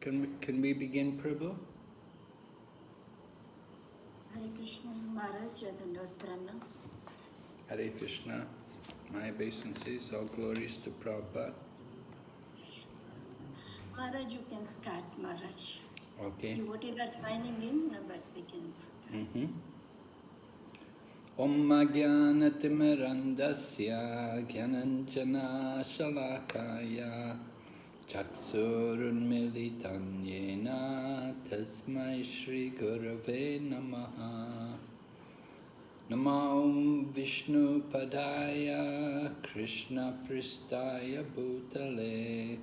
Can we begin, Prabhu? Hare Krishna, Maharaj, Dandavat Pranam. Hare Krishna, my obeisances, all glories to Prabhupada. Maharaj, you can start, Maharaj. Okay. Devotees are joining in, but we can start. Om Jnanatimirandasya Jnananjana Shalakaya Chaksurunmilitan Yena Tasmai Shri Gurave Namaha. Namo Vishnu Padaya Krishna Pristaya Bhutale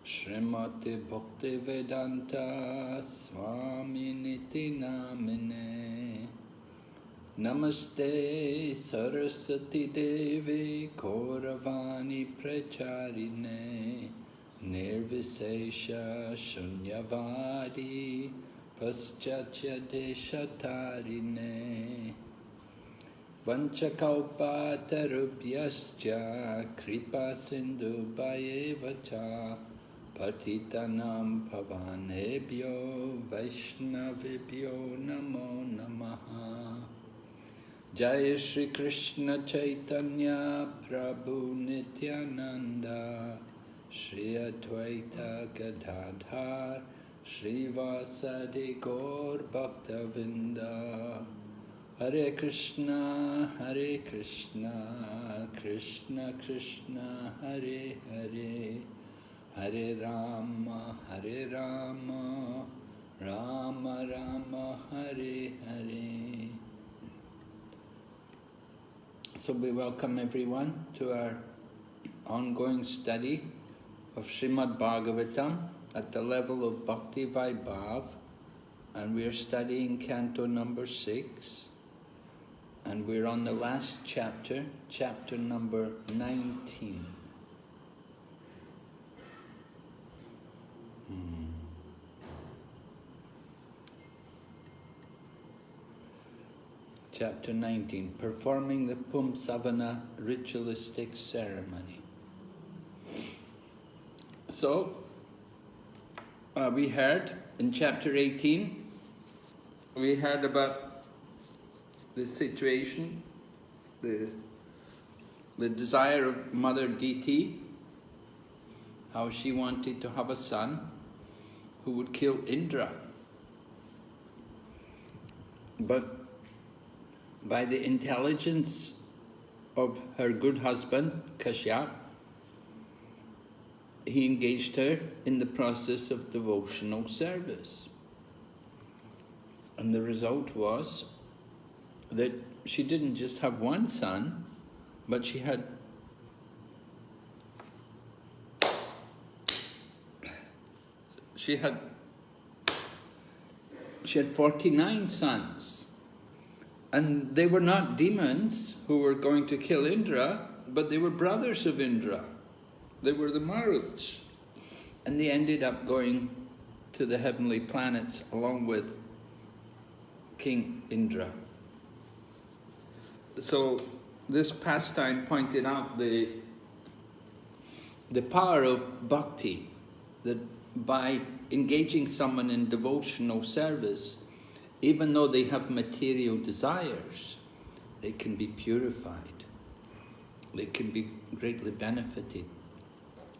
Srimati Bhakti Vedanta Swami Niti Namine. Namaste Saraswati Devi Kauravani Pracharine Nirvisesha Shunyavadi Paschatya Deshatarine Vanchakalpa Tarubhyascha Kripa Sindhu Bhayevacha Patitanam Pavanebhyo Vaishnavibhyo Namo Namaha. Jai Shri Krishna Chaitanya Prabhu Nityananda Shri Advaita Gadadhar Shri Vasadi Gaur Bhaktavinda. Hare Krishna, Krishna Krishna, Hare Hare, Hare Rama, Rama Rama, Hare Hare. So we welcome everyone to our ongoing study of Srimad Bhagavatam at the level of Bhakti Vaibhava, and we are studying Canto number 6, and we're on the last chapter, chapter number 19. Chapter 19, performing the Puṁsavana Ritualistic ceremony. So, we heard in chapter 18, we heard about the situation, the desire of Mother Diti, how she wanted to have a son who would kill Indra. But by the intelligence of her good husband, Kashyap, he engaged her in the process of devotional service. And the result was that she didn't just have one son, but she had She had 49 sons. And they were not demons who were going to kill Indra, but they were brothers of Indra. They were the Maruts. And they ended up going to the heavenly planets along with King Indra. So this pastime pointed out the power of bhakti, that by engaging someone in devotional service, even though they have material desires, they can be purified. They can be greatly benefited.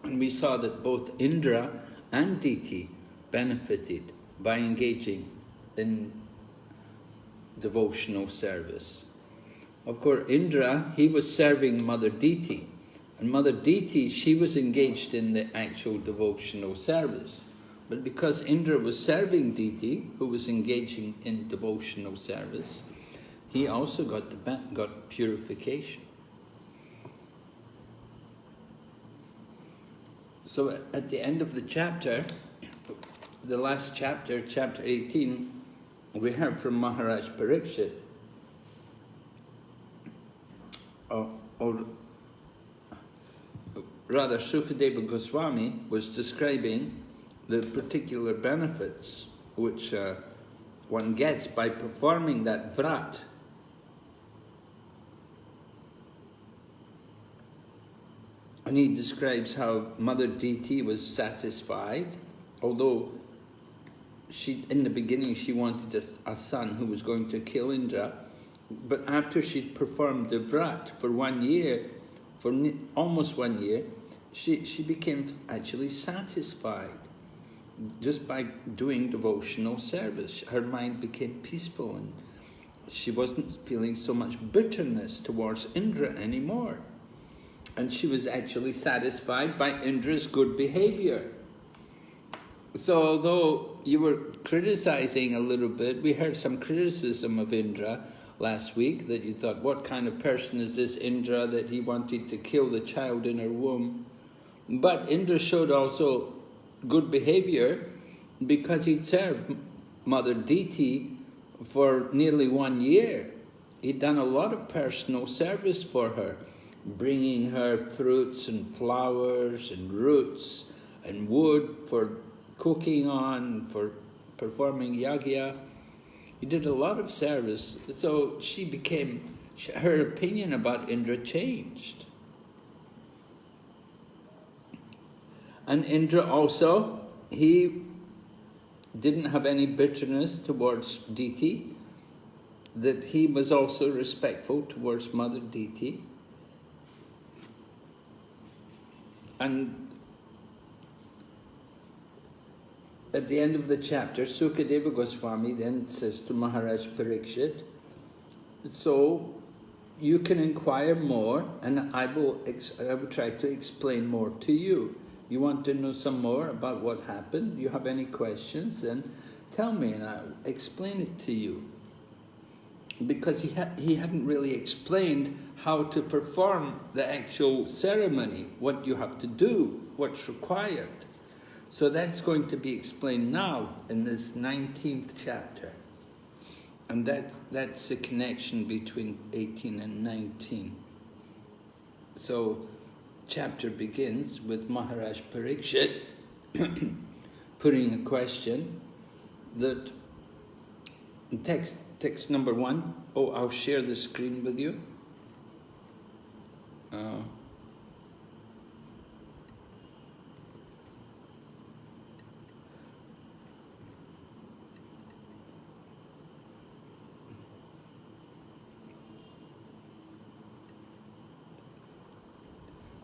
And we saw that both Indra and Diti benefited by engaging in devotional service. Of course, Indra, he was serving Mother Diti. And Mother Diti, she was engaged in the actual devotional service. But because Indra was serving Diti, who was engaging in devotional service, he also got purification. So at the end of the chapter, the last chapter, chapter 18, we heard from Maharaj Parikshit, or rather Sukadeva Goswami was describing the particular benefits which one gets by performing that vrat. And he describes how Mother Diti was satisfied, although in the beginning she wanted a son who was going to kill Indra, but after she'd performed the vrat for 1 year, almost 1 year, she became actually satisfied just by doing devotional service. Her mind became peaceful and she wasn't feeling so much bitterness towards Indra anymore. And she was actually satisfied by Indra's good behavior. So although you were criticizing a little bit, we heard some criticism of Indra last week, that you thought, what kind of person is this Indra that he wanted to kill the child in her womb? But Indra showed also good behavior because he served Mother Diti for nearly 1 year. He'd done a lot of personal service for her, bringing her fruits and flowers and roots and wood for cooking on, for performing yagya. He did a lot of service, so her opinion about Indra changed. And Indra also, he didn't have any bitterness towards Diti, that he was also respectful towards Mother Diti. And at the end of the chapter, Sukadeva Goswami then says to Maharaj Parikshit, so you can inquire more and I will try to explain more to you. You want to know some more about what happened? You have any questions? Then tell me and I'll explain it to you. Because he hadn't really explained how to perform the actual ceremony, what you have to do, what's required. So that's going to be explained now in this 19th chapter. And that's the connection between 18 and 19. So chapter begins with Maharaj Parikshit putting a question that text number 1. Oh, I'll share the screen with you.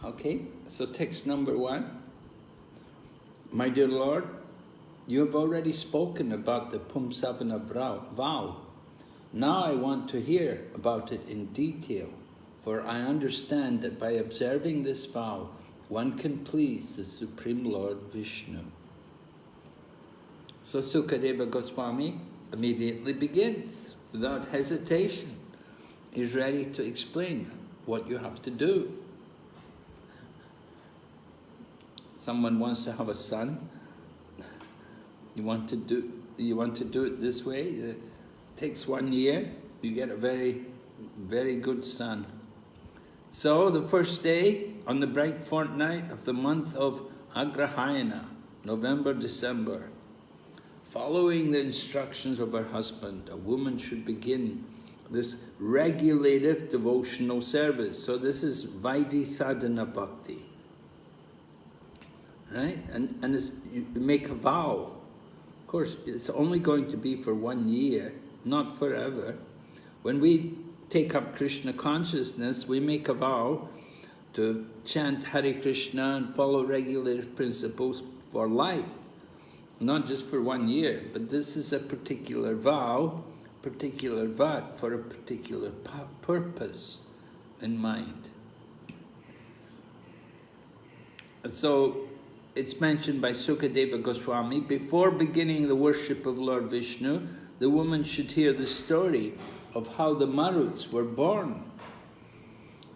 Okay, so text number 1. My dear Lord, you have already spoken about the Puṁsavana vow. Now I want to hear about it in detail, for I understand that by observing this vow, one can please the Supreme Lord Vishnu. So Sukadeva Goswami immediately begins, without hesitation. He's ready to explain what you have to do. Someone wants to have a son. You want to do it this way. It takes 1 year. You get a very, very good son. So the first day on the bright fortnight of the month of Agrahayana, November, December, following the instructions of her husband, a woman should begin this regulative devotional service. So this is Vaidhi Sadhana Bhakti. Right? And you make a vow. Of course, it's only going to be for 1 year, not forever. When we take up Krishna consciousness, we make a vow to chant Hare Krishna and follow regulative principles for life. Not just for 1 year, but this is a particular vow, particular vat for a particular purpose in mind. So, it's mentioned by Sukadeva Goswami, before beginning the worship of Lord Vishnu, the woman should hear the story of how the Maruts were born.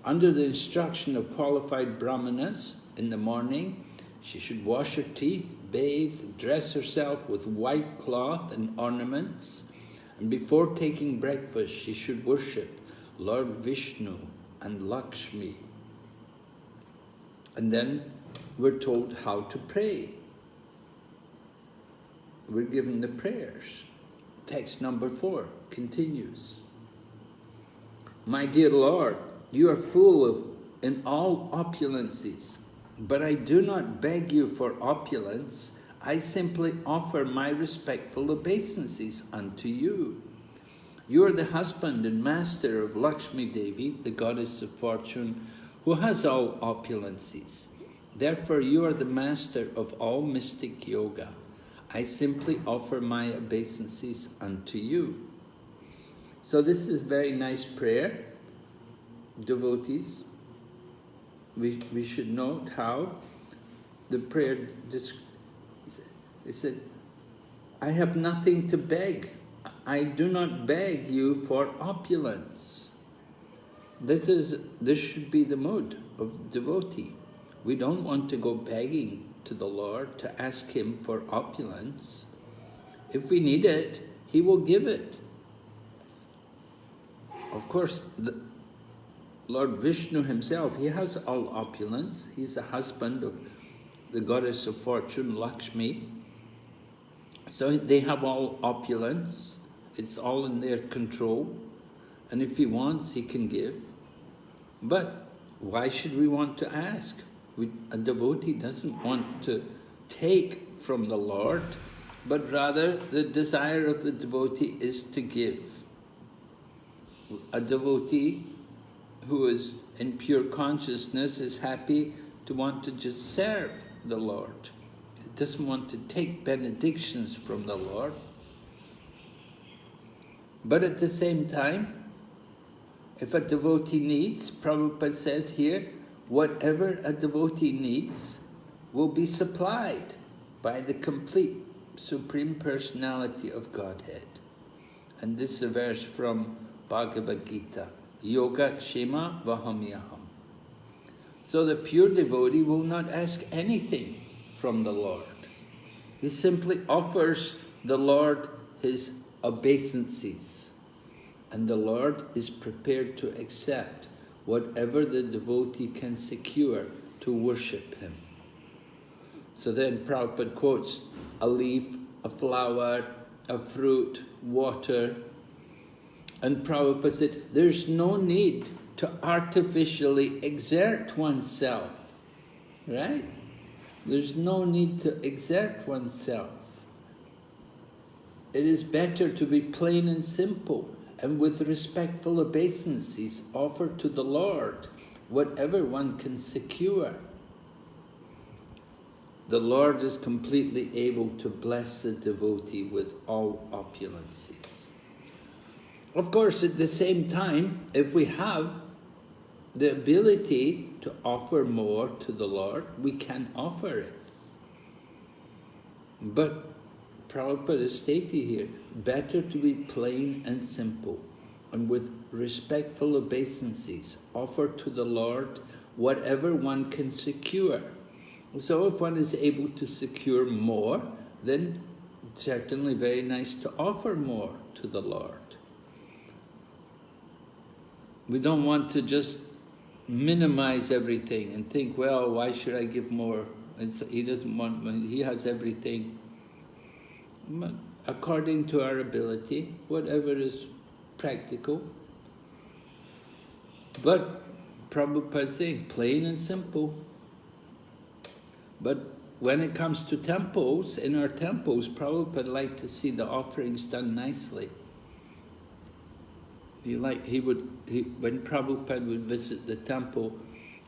Under the instruction of qualified brahmanas, in the morning, she should wash her teeth, bathe, dress herself with white cloth and ornaments, and before taking breakfast, she should worship Lord Vishnu and Lakshmi. And then we're told how to pray. We're given the prayers. Text number 4 continues. My dear Lord, you are full in all opulences, but I do not beg you for opulence I simply offer my respectful obeisances unto you. You are the husband and master of Lakshmi Devi, the goddess of fortune, who has all opulences. Therefore, you are the master of all mystic yoga. I simply offer my obeisances unto you. So this is a very nice prayer. Devotees, we should note how the prayer, it said, I have nothing to beg. I do not beg you for opulence. This should be the mood of devotee. We don't want to go begging to the Lord to ask Him for opulence. If we need it, He will give it. Of course, the Lord Vishnu himself, he has all opulence. He's the husband of the goddess of fortune, Lakshmi. So they have all opulence. It's all in their control. And if he wants, he can give. But why should we want to ask? A devotee doesn't want to take from the Lord, but rather the desire of the devotee is to give. A devotee who is in pure consciousness is happy to want to just serve the Lord. He doesn't want to take benedictions from the Lord. But at the same time, if a devotee needs, Prabhupada says here, whatever a devotee needs will be supplied by the complete Supreme Personality of Godhead. And this is a verse from Bhagavad Gita. Yoga Kshema Vahamyaham. So the pure devotee will not ask anything from the Lord. He simply offers the Lord his obeisances. And the Lord is prepared to accept whatever the devotee can secure to worship him. So then Prabhupada quotes a leaf, a flower, a fruit, water. And Prabhupada said, there's no need to artificially exert oneself, right? There's no need to exert oneself. It is better to be plain and simple and with respectful obeisances offered to the Lord whatever one can secure. The Lord is completely able to bless the devotee with all opulences. Of course, at the same time, if we have the ability to offer more to the Lord, we can offer it. But Prabhupada is stating here, better to be plain and simple, and with respectful obeisances, offer to the Lord whatever one can secure. So if one is able to secure more, then certainly very nice to offer more to the Lord. We don't want to just minimize everything and think, well, why should I give more? And so he doesn't want, he has everything. But according to our ability, whatever is practical. But Prabhupada is saying, plain and simple. But when it comes to temples, in our temples, Prabhupada liked to see the offerings done nicely. When Prabhupada would visit the temple,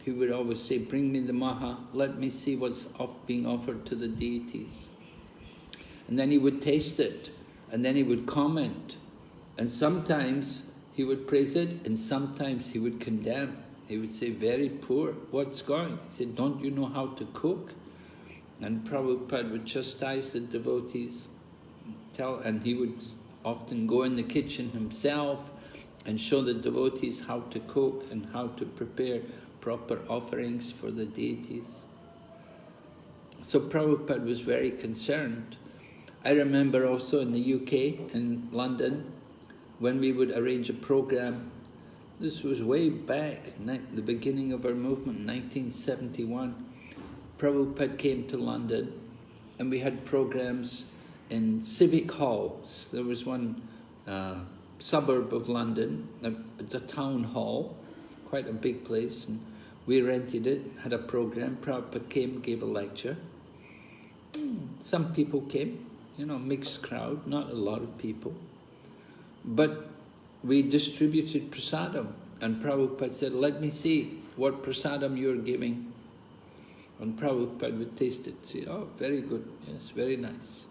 he would always say, bring me the maha, let me see what's being offered to the deities. And then he would taste it, and then he would comment. And sometimes he would praise it, and sometimes he would condemn. He would say, very poor, what's going? He said, don't you know how to cook? And Prabhupada would chastise the devotees, and he would often go in the kitchen himself and show the devotees how to cook and how to prepare proper offerings for the deities. So Prabhupada was very concerned. I remember also in the UK, in London, when we would arrange a program, this was way back, the beginning of our movement, 1971. Prabhupada came to London and we had programs in civic halls. There was one suburb of London, it's a town hall, quite a big place, and we rented it, had a program. Prabhupada came, gave a lecture, Some people came, mixed crowd, not a lot of people. But we distributed prasadam, and Prabhupada said, let me see what prasadam you're giving. And Prabhupada would taste it, say, oh, very good, yes, very nice.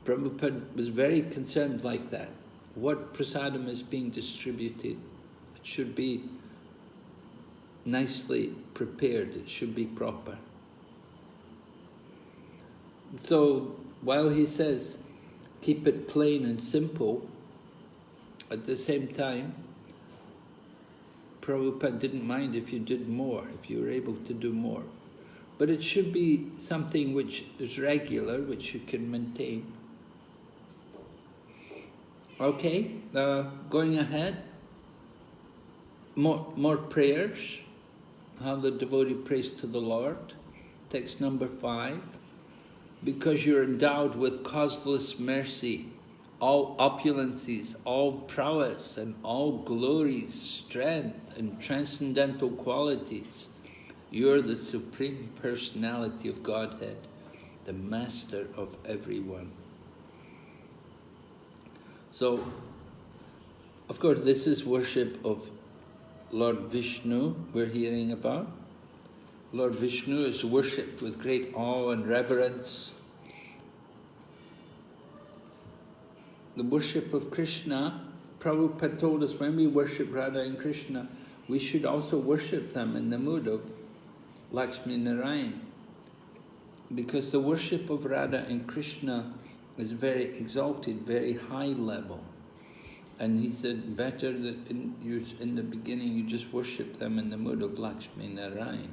Prabhupada was very concerned like that. What prasadam is being distributed, it should be nicely prepared, it should be proper. So, while he says, keep it plain and simple, at the same time, Prabhupada didn't mind if you did more, if you were able to do more. But it should be something which is regular, which you can maintain. Okay, going ahead, more prayers, how the devotee prays to the Lord. Text number 5. Because you're endowed with causeless mercy, all opulences, all prowess, and all glories, strength, and transcendental qualities, you're the Supreme Personality of Godhead, the Master of everyone. So, of course, this is worship of Lord Vishnu we're hearing about. Lord Vishnu is worshipped with great awe and reverence. The worship of Krishna, Prabhupada told us when we worship Radha and Krishna, we should also worship them in the mood of Lakshmi Narayan. Because the worship of Radha and Krishna is very exalted, very high level. And he said, better that in the beginning you just worship them in the mood of Lakshmi Narayan.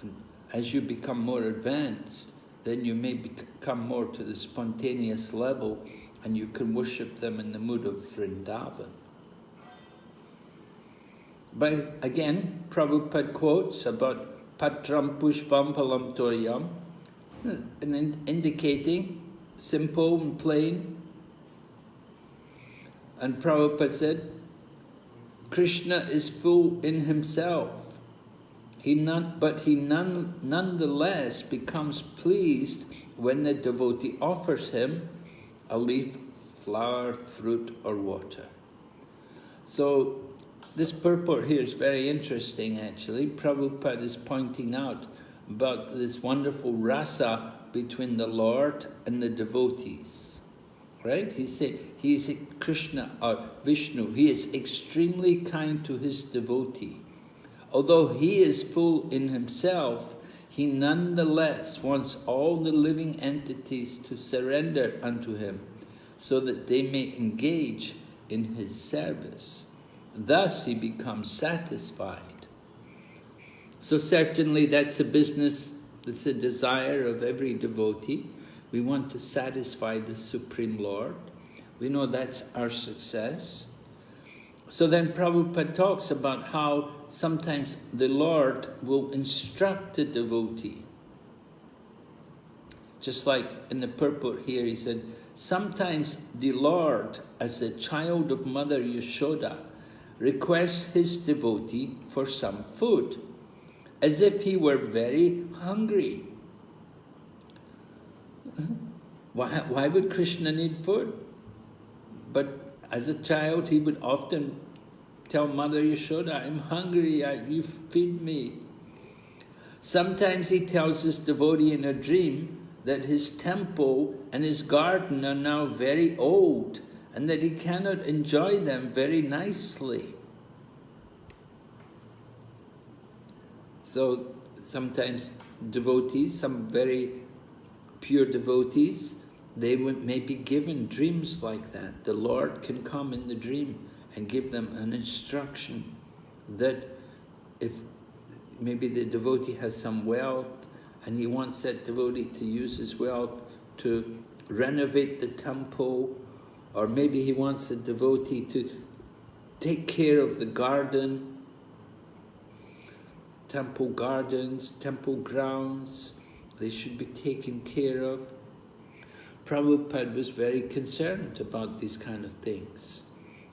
And as you become more advanced, then you may come more to the spontaneous level, and you can worship them in the mood of Vrindavan. But again, Prabhupada quotes about Patram Pushpam Palam Toryam, indicating simple and plain. And Prabhupada said, Krishna is full in himself. But he nonetheless becomes pleased when the devotee offers him a leaf, flower, fruit, or water. So this purport here is very interesting, actually. Prabhupada is pointing out about this wonderful rasa between the Lord and the devotees. Right? He's saying he is Krishna or Vishnu. He is extremely kind to his devotee. Although he is full in himself, he nonetheless wants all the living entities to surrender unto him so that they may engage in his service. Thus he becomes satisfied. So certainly that's a business, that's a desire of every devotee. We want to satisfy the Supreme Lord. We know that's our success. So then Prabhupada talks about how sometimes the Lord will instruct the devotee. Just like in the purport here, he said, sometimes the Lord, as a child of Mother Yashoda, requests his devotee for some food, as if he were very hungry. Why would Krishna need food? But as a child, he would often tell Mother Yashoda, I'm hungry, you feed me. Sometimes he tells his devotee in a dream that his temple and his garden are now very old and that he cannot enjoy them very nicely. So sometimes devotees, some very pure devotees, they may be given dreams like that. The Lord can come in the dream and give them an instruction that if maybe the devotee has some wealth and he wants that devotee to use his wealth to renovate the temple, or maybe he wants the devotee to take care of the garden, temple gardens, temple grounds, they should be taken care of. Prabhupada was very concerned about these kind of things.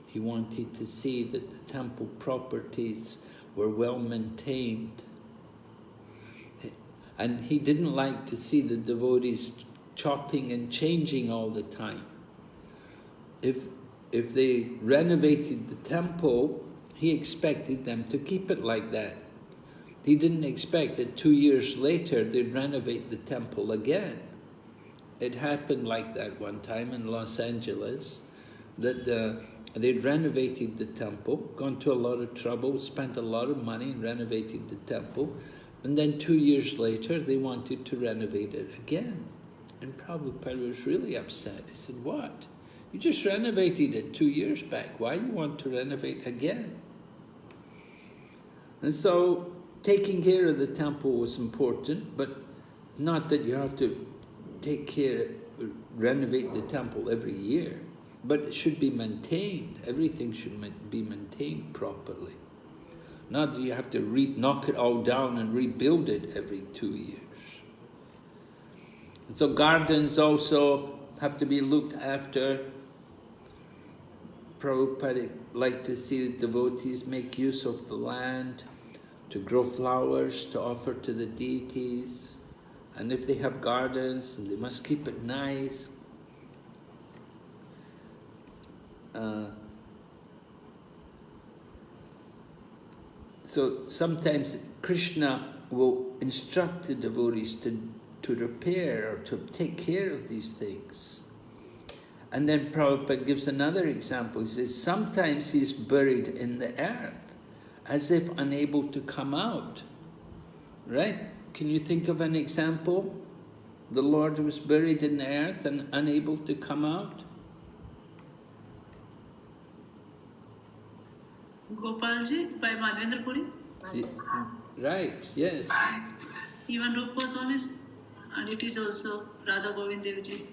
He wanted to see that the temple properties were well maintained. And he didn't like to see the devotees chopping and changing all the time. If they renovated the temple, he expected them to keep it like that. He didn't expect that 2 years later they'd renovate the temple again. It happened like that one time in Los Angeles, that they'd renovated the temple, gone to a lot of trouble, spent a lot of money and renovated the temple, and then 2 years later they wanted to renovate it again. And Prabhupada was really upset. He said, "What? You just renovated it 2 years back. Why you want to renovate again?" And so taking care of the temple was important, but not that you have to renovate the temple every year, but it should be maintained. Everything should be maintained properly. Not that you have to knock it all down and rebuild it every 2 years. And so gardens also have to be looked after. Prabhupada liked to see the devotees make use of the land to grow flowers to offer to the deities. And if they have gardens, they must keep it nice. So sometimes Krishna will instruct the devotees to repair or to take care of these things. And then Prabhupada gives another example. He says, sometimes he's buried in the earth, as if unable to come out. Right? Can you think of an example? The Lord was buried in the earth and unable to come out? Gopalji by Madhavendra Puri. Right, yes. Even Rupa Goswami's, and it is also Radha Govind Devji.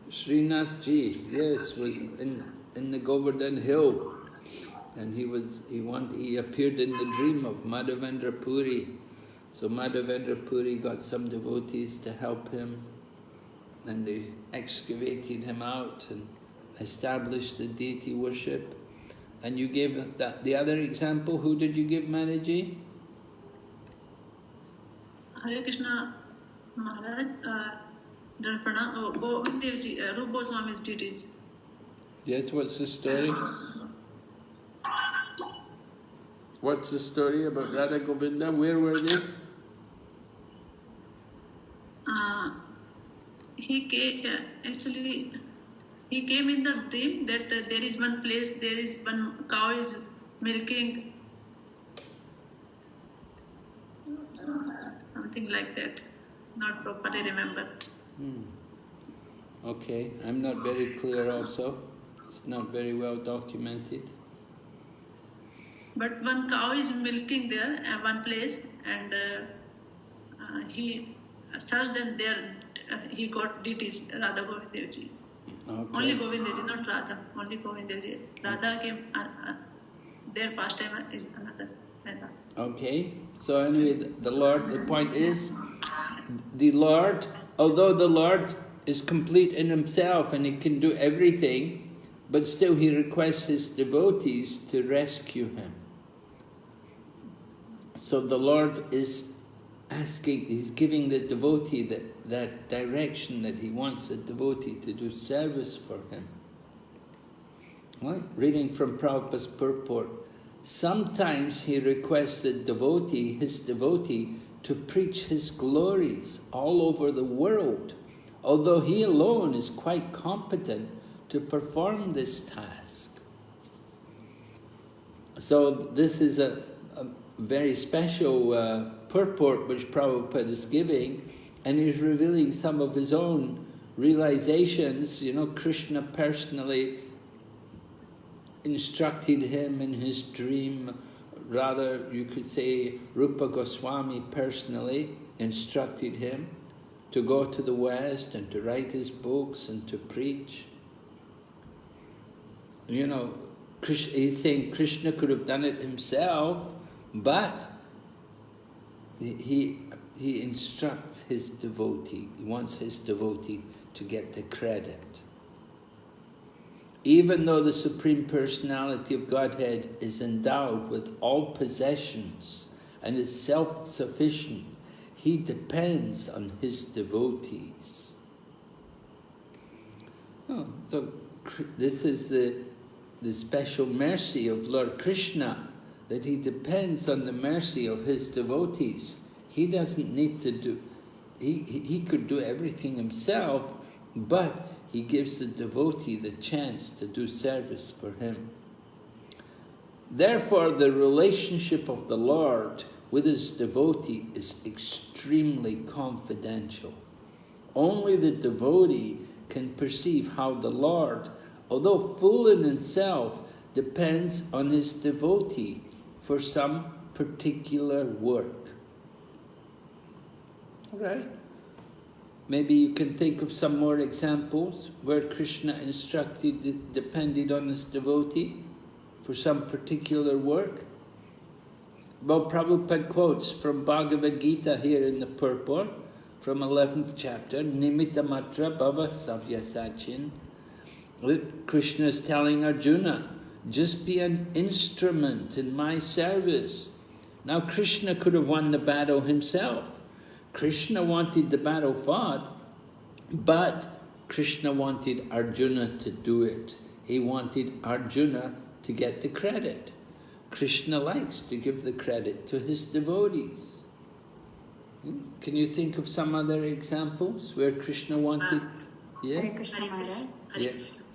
Srinath Ji, yes, was in the Govardhan Hill, and he appeared in the dream of Madhavendra Puri. So Madhavendra Puri got some devotees to help him, and they excavated him out and established the deity worship. And you gave the other example. Who did you give, Manaji? Hare Krishna Maharaj, Dharpana, Govind Devji, Rupa Goswami's deities. Yes, what's the story? What's the story about Radha Govinda? Where were they? He came in the dream that there is one place, there is one cow is milking, something like that. Not properly remember. Okay, I'm not very clear also. It's not very well documented. But one cow is milking there at one place, and he searched, and there he got deities, Radha Govind Devji. Okay. Only Govind Devji, not Radha. Only Govind Devji. Radha came, their pastime is another. Okay, so anyway, the point is, the Lord, although the Lord is complete in himself and he can do everything, but still he requests his devotees to rescue him. So the Lord is asking, he's giving the devotee that direction that he wants the devotee to do service for him. Right? Reading from Prabhupada's purport, sometimes he requests his devotee, to preach his glories all over the world, although he alone is quite competent to perform this task. So this is a very special purport which Prabhupada is giving, and he's revealing some of his own realizations. You know, Krishna personally instructed him in his dream. Rather, you could say Rupa Goswami personally instructed him to go to the West and to write his books and to preach. You know, he's saying Krishna could have done it himself, but he instructs his devotee. He wants his devotee to get the credit. Even though the Supreme Personality of Godhead is endowed with all possessions and is self-sufficient, he depends on his devotees. Oh, so this is the special mercy of Lord Krishna, that he depends on the mercy of his devotees. He doesn't need to do, he could do everything himself, but he gives the devotee the chance to do service for him. Therefore, the relationship of the Lord with his devotee is extremely confidential. Only the devotee can perceive how the Lord, although full in himself, depends on his devotee for some particular work. All right? Maybe you can think of some more examples where Krishna depended on his devotee for some particular work. Well, Prabhupada quotes from Bhagavad Gita here in the purport, from 11th chapter, Nimitta Matra Bhava Savyasachin. Krishna is telling Arjuna, just be an instrument in my service. Now Krishna could have won the battle himself. Krishna wanted the battle fought, but Krishna wanted Arjuna to do it. He wanted Arjuna to get the credit. Krishna likes to give the credit to his devotees. Can you think of some other examples where Krishna wanted... Yes? Hare Krishna Maharaj.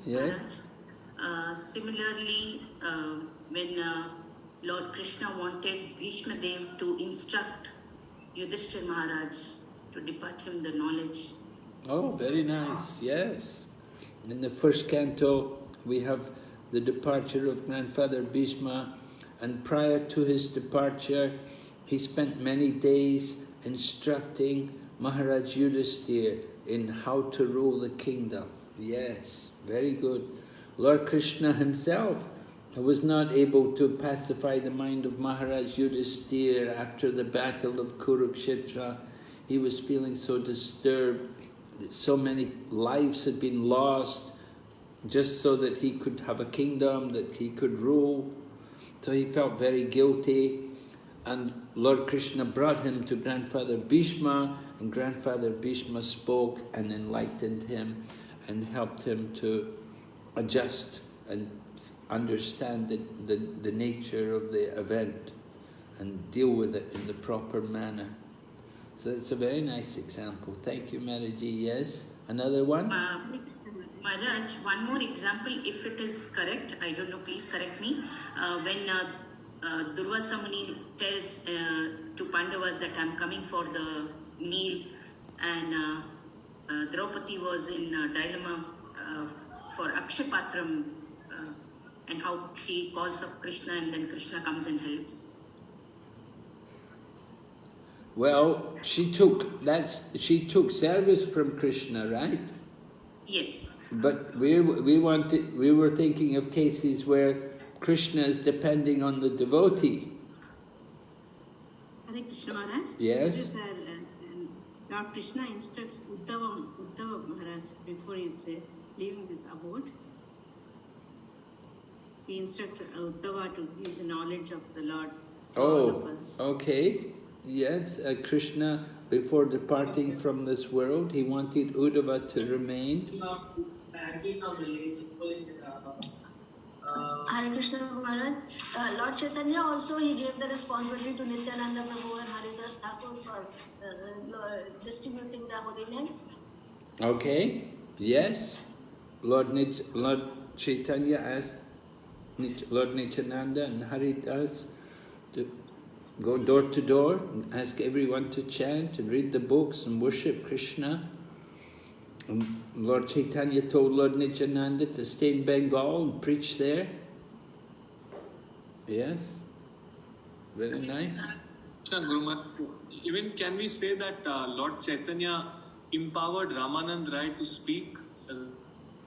Yes. Similarly, when Lord Krishna wanted Bhishma Dev to instruct Yudhishthira Maharaj to depart him the knowledge. Oh, very nice, yes. In the first canto, we have the departure of Grandfather Bhishma, and prior to his departure, he spent many days instructing Maharaj Yudhishthira in how to rule the kingdom. Yes, very good. Lord Krishna himself was not able to pacify the mind of Maharaj Yudhishthira after the battle of Kurukshetra. He was feeling so disturbed that so many lives had been lost just so that he could have a kingdom, that he could rule. So he felt very guilty, and Lord Krishna brought him to Grandfather Bhishma, and Grandfather Bhishma spoke and enlightened him and helped him to adjust and understand the nature of the event and deal with it in the proper manner. So it's a very nice example. Thank you, Maraji. Yes? Another one? Maharaj, one more example, if it is correct, I don't know, please correct me. When Durvasa Muni tells to Pandavas that I'm coming for the meal, and Draupadi was in dilemma for Akshapatram, and how she calls up Krishna and then Krishna comes and helps. Well, she took service from Krishna, right? Yes. But we were thinking of cases where Krishna is depending on the devotee. Hare Krishna Maharaj. Yes. This is, Lord Krishna instructs Uddhava Maharaj before he is leaving this abode. He instructs Uddhava to give the knowledge of the Lord. Oh, okay. Yes, Krishna, before departing from this world, he wanted Uddhava to remain. Hare Krishna Maharaj. Lord Chaitanya also, he gave the responsibility to Nityananda Prabhu and Haridas Thakur for distributing the holy name. Okay, yes. Lord Chaitanya asked Lord Nityananda and Haridas to go door to door and ask everyone to chant and read the books and worship Krishna. And Lord Chaitanya told Lord Nityananda to stay in Bengal and preach there. Yes, very nice. Even can we say that Lord Chaitanya empowered Ramanand Rai to speak?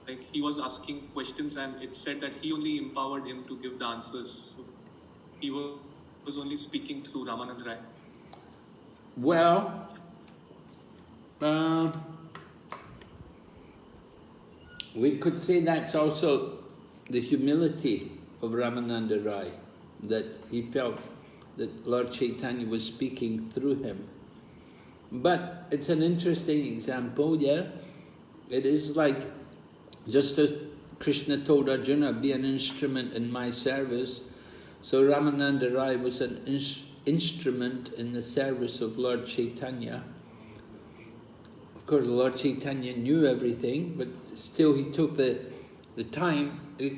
Like he was asking questions and it said that he only empowered him to give the answers. So he was only speaking through Ramanand Rai. Well, we could say that's also the humility of Ramananda Rai, that he felt that Lord Chaitanya was speaking through him. But it's an interesting example, yeah. It is like, just as Krishna told Arjuna, be an instrument in my service, so Ramananda Rai was an instrument in the service of Lord Chaitanya. Of course, Lord Chaitanya knew everything, but still he took the time, he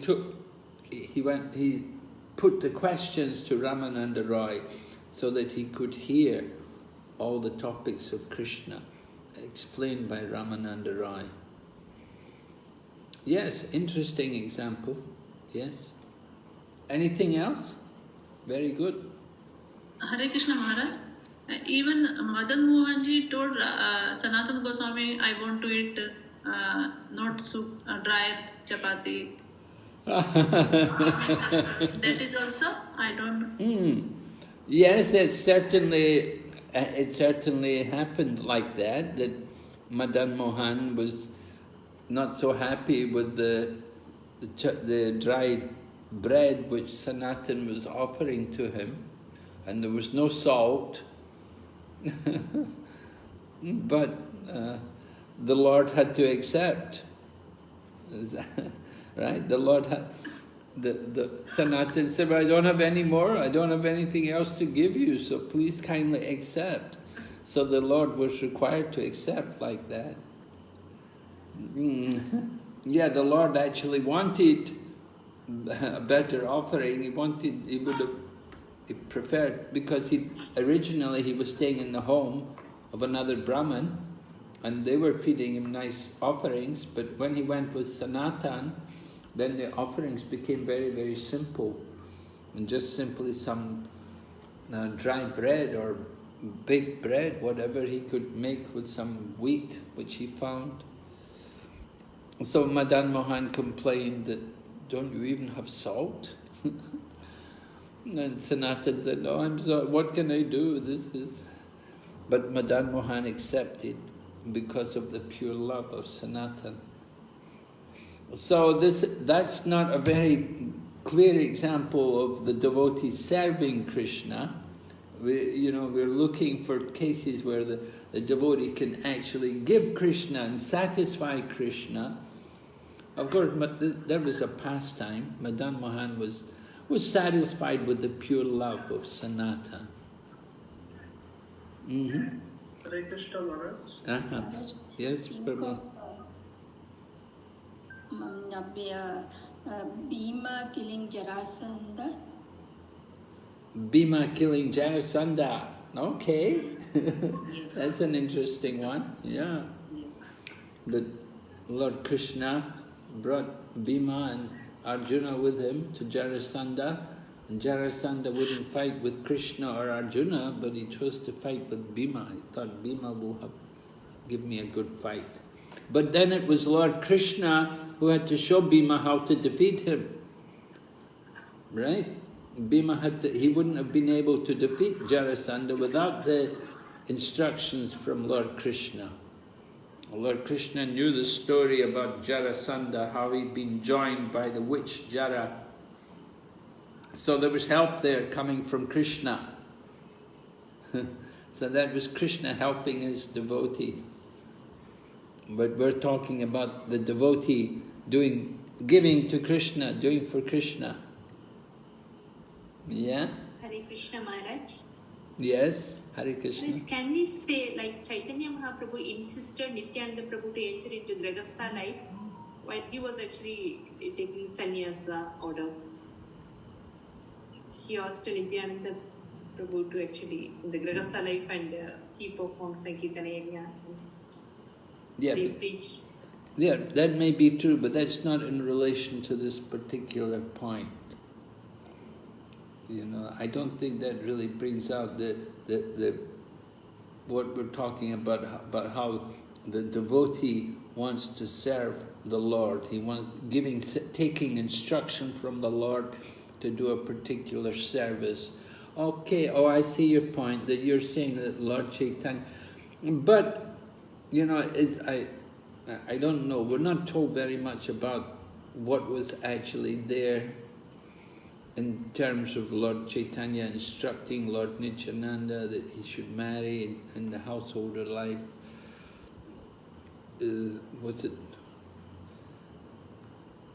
put the questions to Ramananda Rai so that he could hear all the topics of Krishna explained by Ramananda Rai. Yes, interesting example. Yes. Anything else? Very good. Hare Krishna Maharaj. Even Madan Mohanji told Sanatana Goswami, I want to eat not soup, dry chapati. That is also, I don't know. Yes, it certainly happened like that, that Madan Mohan was not so happy with the dried bread which Sanatan was offering to him, and there was no salt. But the Lord had to accept. Right? The Lord had, the Sanatan said, well, I don't have any more, I don't have anything else to give you, so please kindly accept. So the Lord was required to accept like that. Yeah, the Lord actually wanted a better offering. He would have preferred, because originally he was staying in the home of another Brahmin, and they were feeding him nice offerings, but when he went with Sanatan, then the offerings became very, very simple, and just simply some dry bread or baked bread, whatever he could make with some wheat which he found. So Madan Mohan complained that, don't you even have salt? And Sanatan said, no, I'm sorry, what can I do? But Madan Mohan accepted because of the pure love of Sanatan. So that's not a very clear example of the devotee serving Krishna. We're looking for cases where the devotee can actually give Krishna and satisfy Krishna. Of course, there was a pastime. Madan Mohan was satisfied with the pure love of Sanatan. Hare Krishna Maharaj. Yes, Prabhu. Bhima killing Jarasandha. Bhima killing Jarasandha. Okay. Yes. That's an interesting one. Yeah. Yes. The Lord Krishna brought Bhima and Arjuna with him to Jarasandha, and Jarasandha wouldn't fight with Krishna or Arjuna, but he chose to fight with Bhima. He thought Bhima will give me a good fight. But then it was Lord Krishna who had to show Bhima how to defeat him. Right? Bhima he wouldn't have been able to defeat Jarasandha without the instructions from Lord Krishna. Lord Krishna knew the story about Jarasandha, how he'd been joined by the witch Jara. So there was help there coming from Krishna. So that was Krishna helping his devotee. But we're talking about the devotee giving to Krishna, doing for Krishna. Yeah? Hare Krishna Maharaj. Yes, Hare Krishna. Can we say, like Chaitanya Mahaprabhu insisted Nityananda Prabhu to enter into Grahastha life while he was actually taking sannyasa order? He asked Nityananda Prabhu to actually in the Grahastha life, and he performed Sankirtana Yajna. Yeah, they preached. Yeah, that may be true, but that's not in relation to this particular point. I don't think that really brings out what we're talking about how the devotee wants to serve the Lord. He wants taking instruction from the Lord to do a particular service. Okay, I see your point, that you're saying that Lord Chaitanya, but I don't know. We're not told very much about what was actually there in terms of Lord Chaitanya instructing Lord Nityananda that he should marry in the householder life.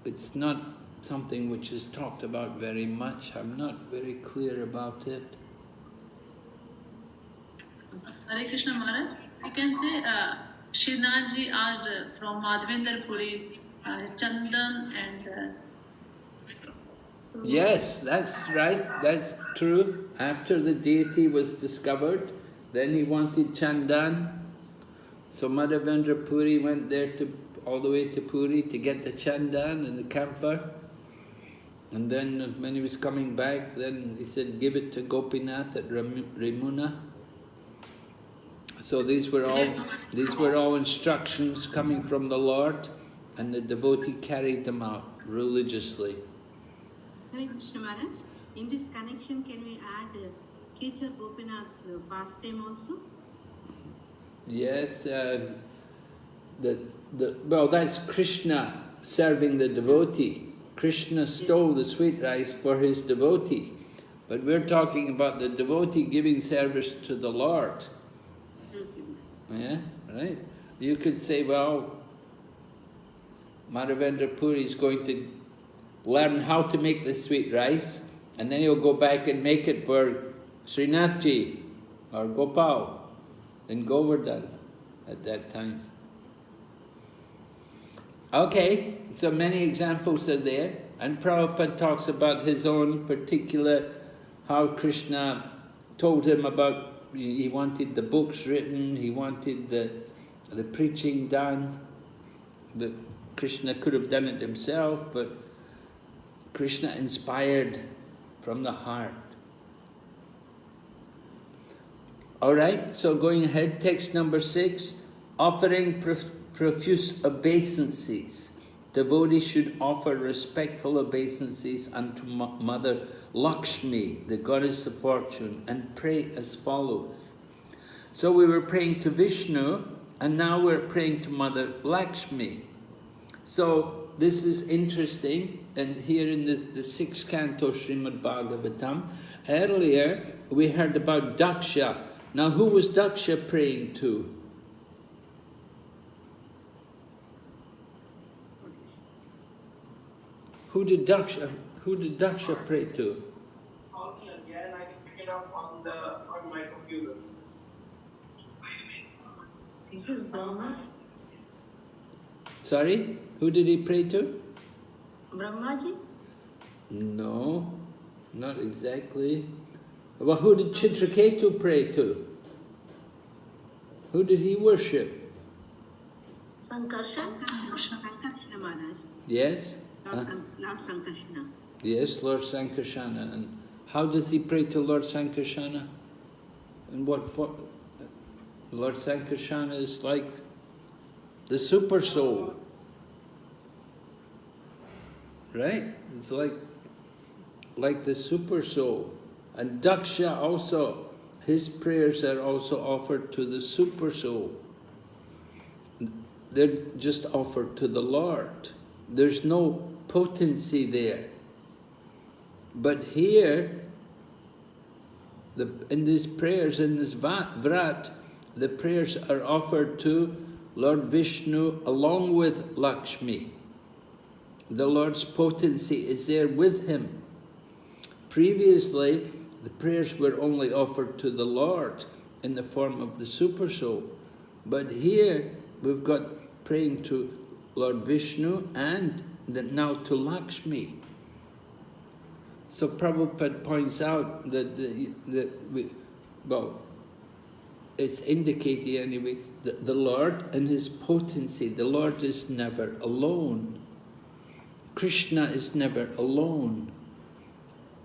It's not something which is talked about very much. I'm not very clear about it. Hare Krishna Maharaj, I can say Srinathji are from Madhavendra Puri, Chandan and... Yes, that's right, that's true. After the deity was discovered, then he wanted Chandan. So Madhavendra Puri went there all the way to Puri to get the Chandan and the camphor. And then when he was coming back, then he said, give it to Gopinath at Ramuna. So these were all instructions coming from the Lord, and the devotee carried them out religiously. Hare Krishna Maharaj, in this connection, can we add Kecha Gopinath's pastime also? Yes, well, that's Krishna serving the devotee. Krishna stole the sweet rice for his devotee, but we're talking about the devotee giving service to the Lord. Yeah, right. You could say, well, Madhavendra Puri is going to learn how to make the sweet rice, and then he'll go back and make it for Srinathji or Gopal in Govardhan at that time. Okay, so many examples are there, and Prabhupada talks about his own particular, how Krishna told him about, he wanted the books written, he wanted the preaching done. But Krishna could have done it himself, but Krishna inspired from the heart. All right, so going ahead, text number 6, offering profuse obeisances. Devotees should offer respectful obeisances unto Mother Lakshmi, the goddess of fortune, and pray as follows. So we were praying to Vishnu, and now we're praying to Mother Lakshmi. So this is interesting, and here in the 6th canto Srimad Bhagavatam, earlier we heard about Daksha. Now who was Daksha praying to? Who did Daksha pray to? Call me again, I can pick it up on my computer. This is Brahma. Sorry? Who did he pray to? Brahmaji? No, not exactly. Well, who did Chitraketu pray to? Who did he worship? Sankarshan? Sankarsana Maharaj. Yes? Lord Sankarsana. Yes, Lord Sankarsana. And how does he pray to Lord Sankarsana? And what for? Lord Sankarsana is like the super soul. Right? It's like the super soul. And Daksha also, his prayers are also offered to the super soul. They're just offered to the Lord. There's no potency there. But here, in these prayers, in this vrat, the prayers are offered to Lord Vishnu along with Lakshmi. The Lord's potency is there with him. Previously, the prayers were only offered to the Lord in the form of the super soul. But here, we've got praying to Lord Vishnu and now to Lakshmi. So Prabhupada points out that it's indicating anyway, that the Lord and his potency, the Lord is never alone. Krishna is never alone.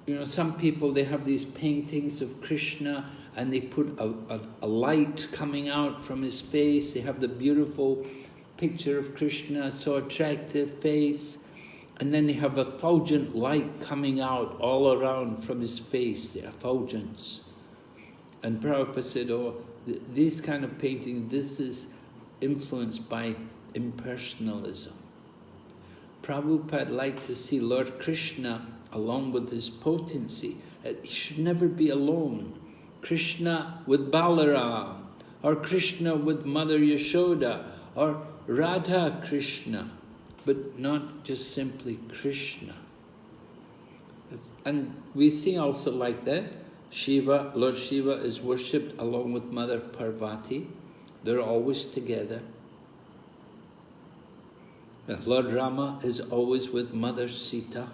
You know, some people, they have these paintings of Krishna and they put a light coming out from his face. They have the beautiful picture of Krishna, so attractive face. And then they have a effulgent light coming out all around from his face, the effulgence. And Prabhupada said, oh, these kind of paintings, this is influenced by impersonalism. Prabhupada liked to see Lord Krishna along with his potency. He should never be alone. Krishna with Balaram, or Krishna with Mother Yashoda, or Radha Krishna, but not just simply Krishna. And we see also like that, Shiva, Lord Shiva is worshipped along with Mother Parvati. They're always together. Lord Rama is always with Mother Sita.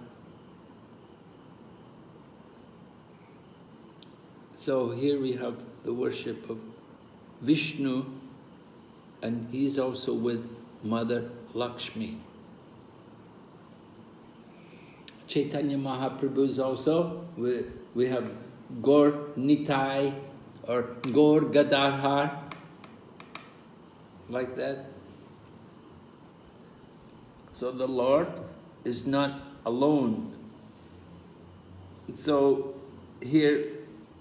So here we have the worship of Vishnu, and he's also with Mother Lakshmi. Chaitanya Mahaprabhu is also, we have Gaur Nitai or Gaur Gadadhar, like that. So the Lord is not alone. So here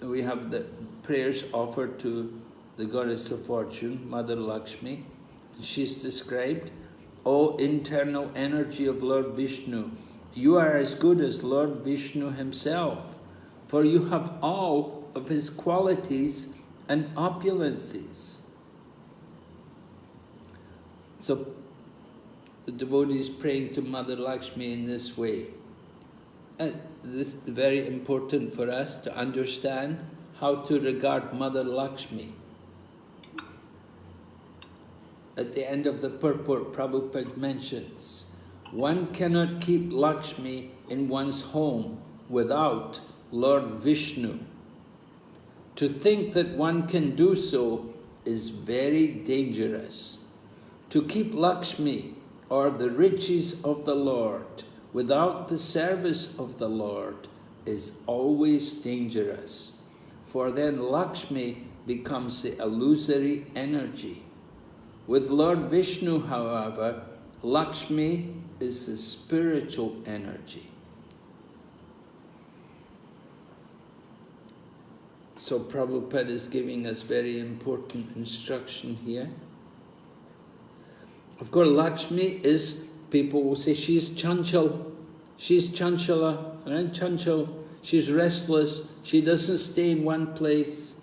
we have the prayers offered to the Goddess of Fortune, Mother Lakshmi. She's described, O internal energy of Lord Vishnu, you are as good as Lord Vishnu himself, for you have all of his qualities and opulences. So the devotees praying to Mother Lakshmi in this way. And this is very important for us to understand how to regard Mother Lakshmi. At the end of the purport, Prabhupada mentions, one cannot keep Lakshmi in one's home without Lord Vishnu. To think that one can do so is very dangerous. To keep Lakshmi, or the riches of the Lord, without the service of the Lord, is always dangerous. For then Lakshmi becomes the illusory energy. With Lord Vishnu, however, Lakshmi is the spiritual energy. So Prabhupada is giving us very important instruction here. Of course, Lakshmi is, people will say, she's chanchal, she's chanchala, right? Chanchal, she's restless, she doesn't stay in one place.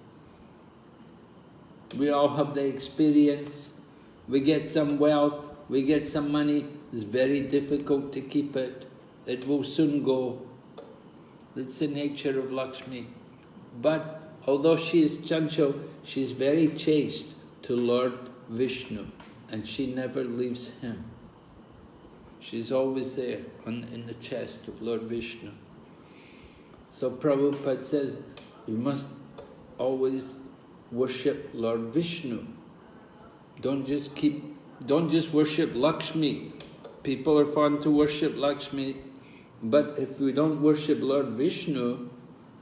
We all have the experience. We get some wealth, we get some money, it's very difficult to keep it. It will soon go. It's the nature of Lakshmi. But although she is chanchal, she's very chaste to Lord Vishnu, and she never leaves him. She's always there in the chest of Lord Vishnu. So Prabhupada says, you must always worship Lord Vishnu. Don't just worship Lakshmi. People are fond to worship Lakshmi, but if we don't worship Lord Vishnu,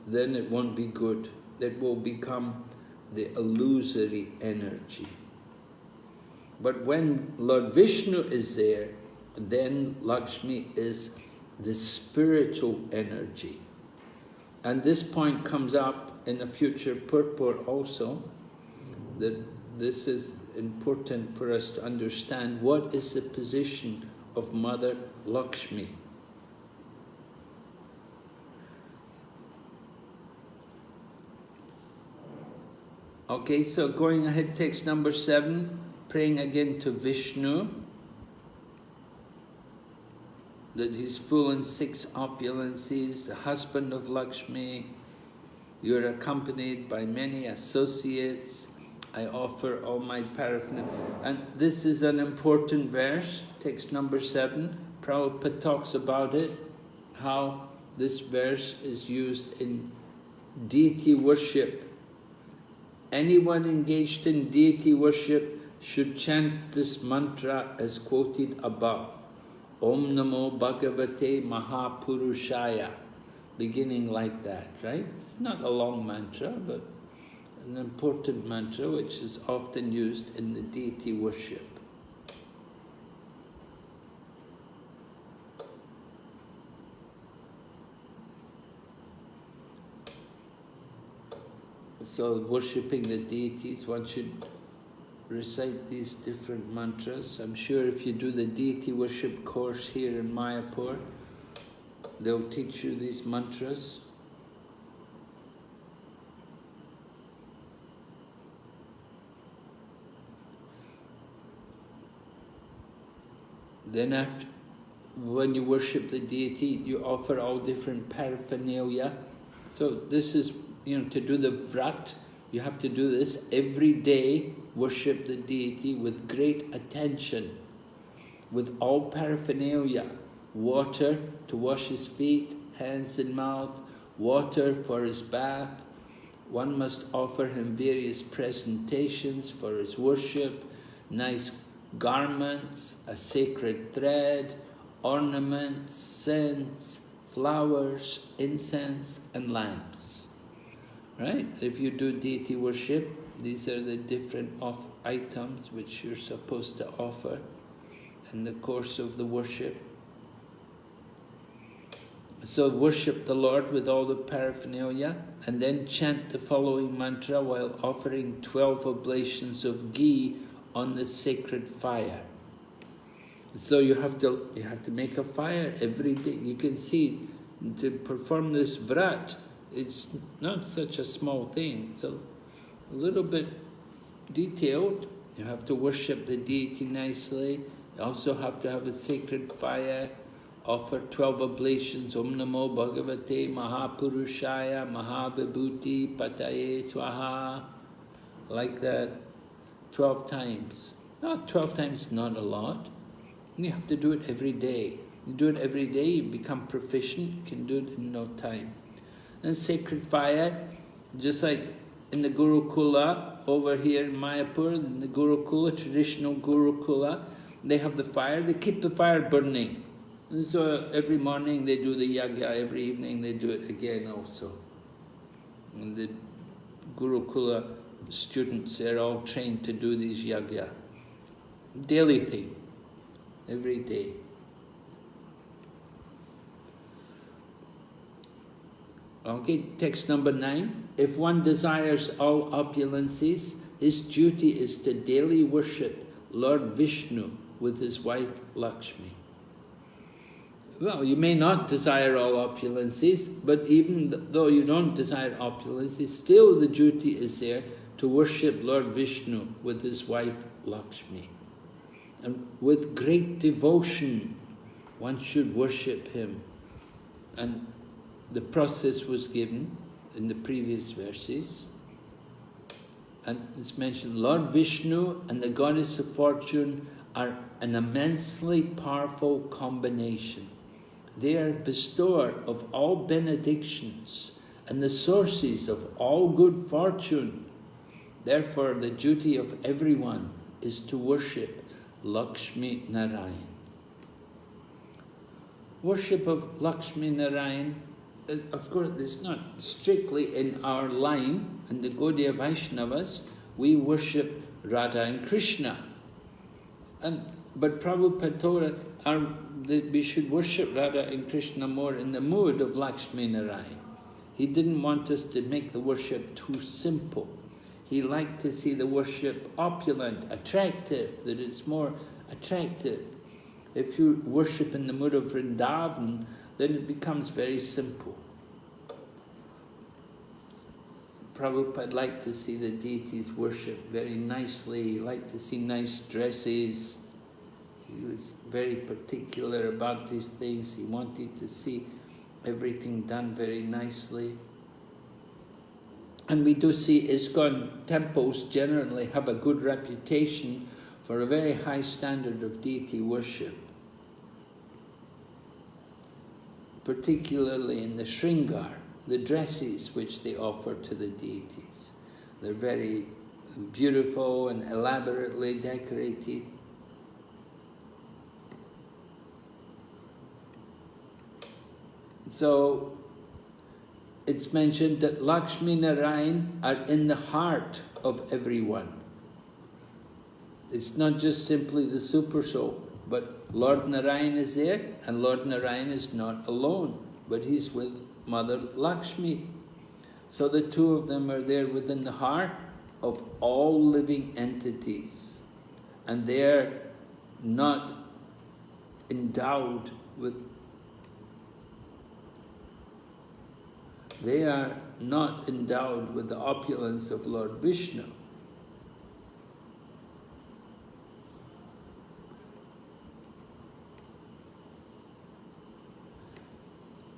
then it won't be good. It will become the illusory energy. But when Lord Vishnu is there, then Lakshmi is the spiritual energy. And this point comes up in a future purport also, that this is important for us to understand what is the position of Mother Lakshmi. Okay, so going ahead, text number 7, praying again to Vishnu, that he's full in 6 opulences, the husband of Lakshmi, you're accompanied by many associates, I offer all my paraphernalia. And this is an important verse, text number 7. Prabhupada talks about it, how this verse is used in deity worship. Anyone engaged in deity worship should chant this mantra as quoted above. Om Namo Bhagavate Mahapurushaya. Beginning like that, right? It's not a long mantra, but an important mantra which is often used in the deity worship. So worshipping the deities, one should recite these different mantras. I'm sure if you do the deity worship course here in Mayapur, they'll teach you these mantras. Then after, when you worship the deity, you offer all different paraphernalia. So this is, to do the vrat, you have to do this every day, worship the deity with great attention, with all paraphernalia, water to wash his feet, hands and mouth, water for his bath. One must offer him various presentations for his worship, nice garments, a sacred thread, ornaments, scents, flowers, incense and lamps. Right? If you do deity worship, these are the different items which you're supposed to offer in the course of the worship. So worship the Lord with all the paraphernalia and then chant the following mantra while offering 12 oblations of ghee on the sacred fire. So you have to make a fire every day. You can see, to perform this vrat, it's not such a small thing. It's a little bit detailed. You have to worship the deity nicely. You also have to have a sacred fire, offer 12 oblations, Om Namo Bhagavate Mahapurushaya Mahavibhuti Pataye Swaha, like that, 12 times. Not 12 times, not a lot. You have to do it every day. You do it every day, you become proficient, you can do it in no time. And sacred fire, just like in the Gurukula, over here in Mayapur, in the Gurukula, traditional Gurukula, they have the fire, they keep the fire burning. And so every morning they do the yagya, every evening they do it again also. And the Gurukula students, they're all trained to do these yagya. Daily thing, every day. Okay, text number 9. If one desires all opulences, his duty is to daily worship Lord Vishnu with his wife Lakshmi. Well, you may not desire all opulences, but even though you don't desire opulences, still the duty is there to worship Lord Vishnu with his wife Lakshmi. And with great devotion, one should worship him. And the process was given in the previous verses. And it's mentioned, Lord Vishnu and the Goddess of Fortune are an immensely powerful combination. They are bestower of all benedictions and the sources of all good fortune. Therefore, the duty of everyone is to worship Lakshmi Narayan. Worship of Lakshmi Narayan, of course, it's not strictly in our line. In the Gaudiya Vaishnavas, we worship Radha and Krishna. But Prabhupada told us that we should worship Radha and Krishna more in the mood of Lakshmi Narayan. He didn't want us to make the worship too simple. He liked to see the worship opulent, attractive, that it's more attractive. If you worship in the mood of Vrindavan, then it becomes very simple. Prabhupada liked to see the deities worshipped very nicely. He liked to see nice dresses. He was very particular about these things. He wanted to see everything done very nicely. And we do see ISKCON temples generally have a good reputation for a very high standard of deity worship. Particularly in the Shringar, the dresses which they offer to the deities. They're very beautiful and elaborately decorated. So, it's mentioned that Lakshmi Narayan are in the heart of everyone. It's not just simply the super soul, but Lord Narayan is there, and Lord Narayan is not alone, but he's with Mother Lakshmi. So the two of them are there within the heart of all living entities, and they are not endowed with the opulence of Lord Vishnu.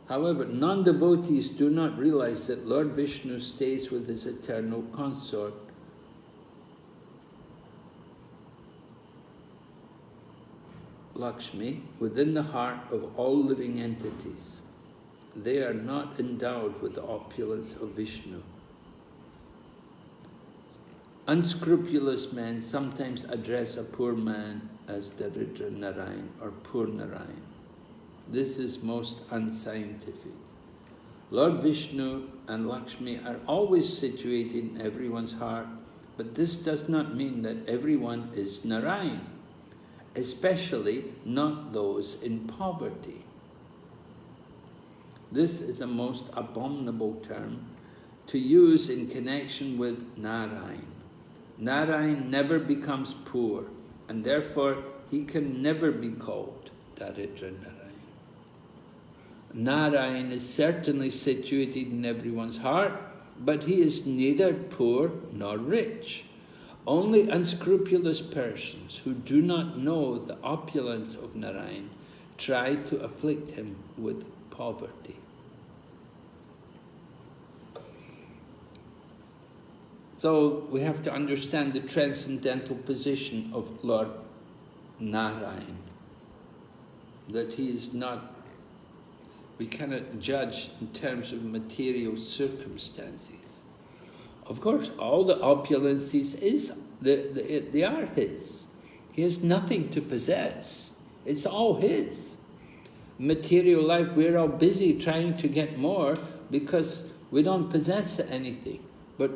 However, non-devotees do not realize that Lord Vishnu stays with his eternal consort, Lakshmi, within the heart of all living entities. They are not endowed with the opulence of Vishnu. Unscrupulous men sometimes address a poor man as Daridra Narayan or Poor Narayan. This is most unscientific. Lord Vishnu and Lakshmi are always situated in everyone's heart, but this does not mean that everyone is Narayan, especially not those in poverty. This is a most abominable term to use in connection with Narayan. Narayan never becomes poor, and therefore he can never be called Daridra Narayan. Narayan is certainly situated in everyone's heart, but he is neither poor nor rich. Only unscrupulous persons who do not know the opulence of Narayan try to afflict him with poverty. So we have to understand the transcendental position of Lord Narayan, that he is not, we cannot judge in terms of material circumstances. Of course, all the opulences they are his. He has nothing to possess. It's all his. Material life, we're all busy trying to get more because we don't possess anything. But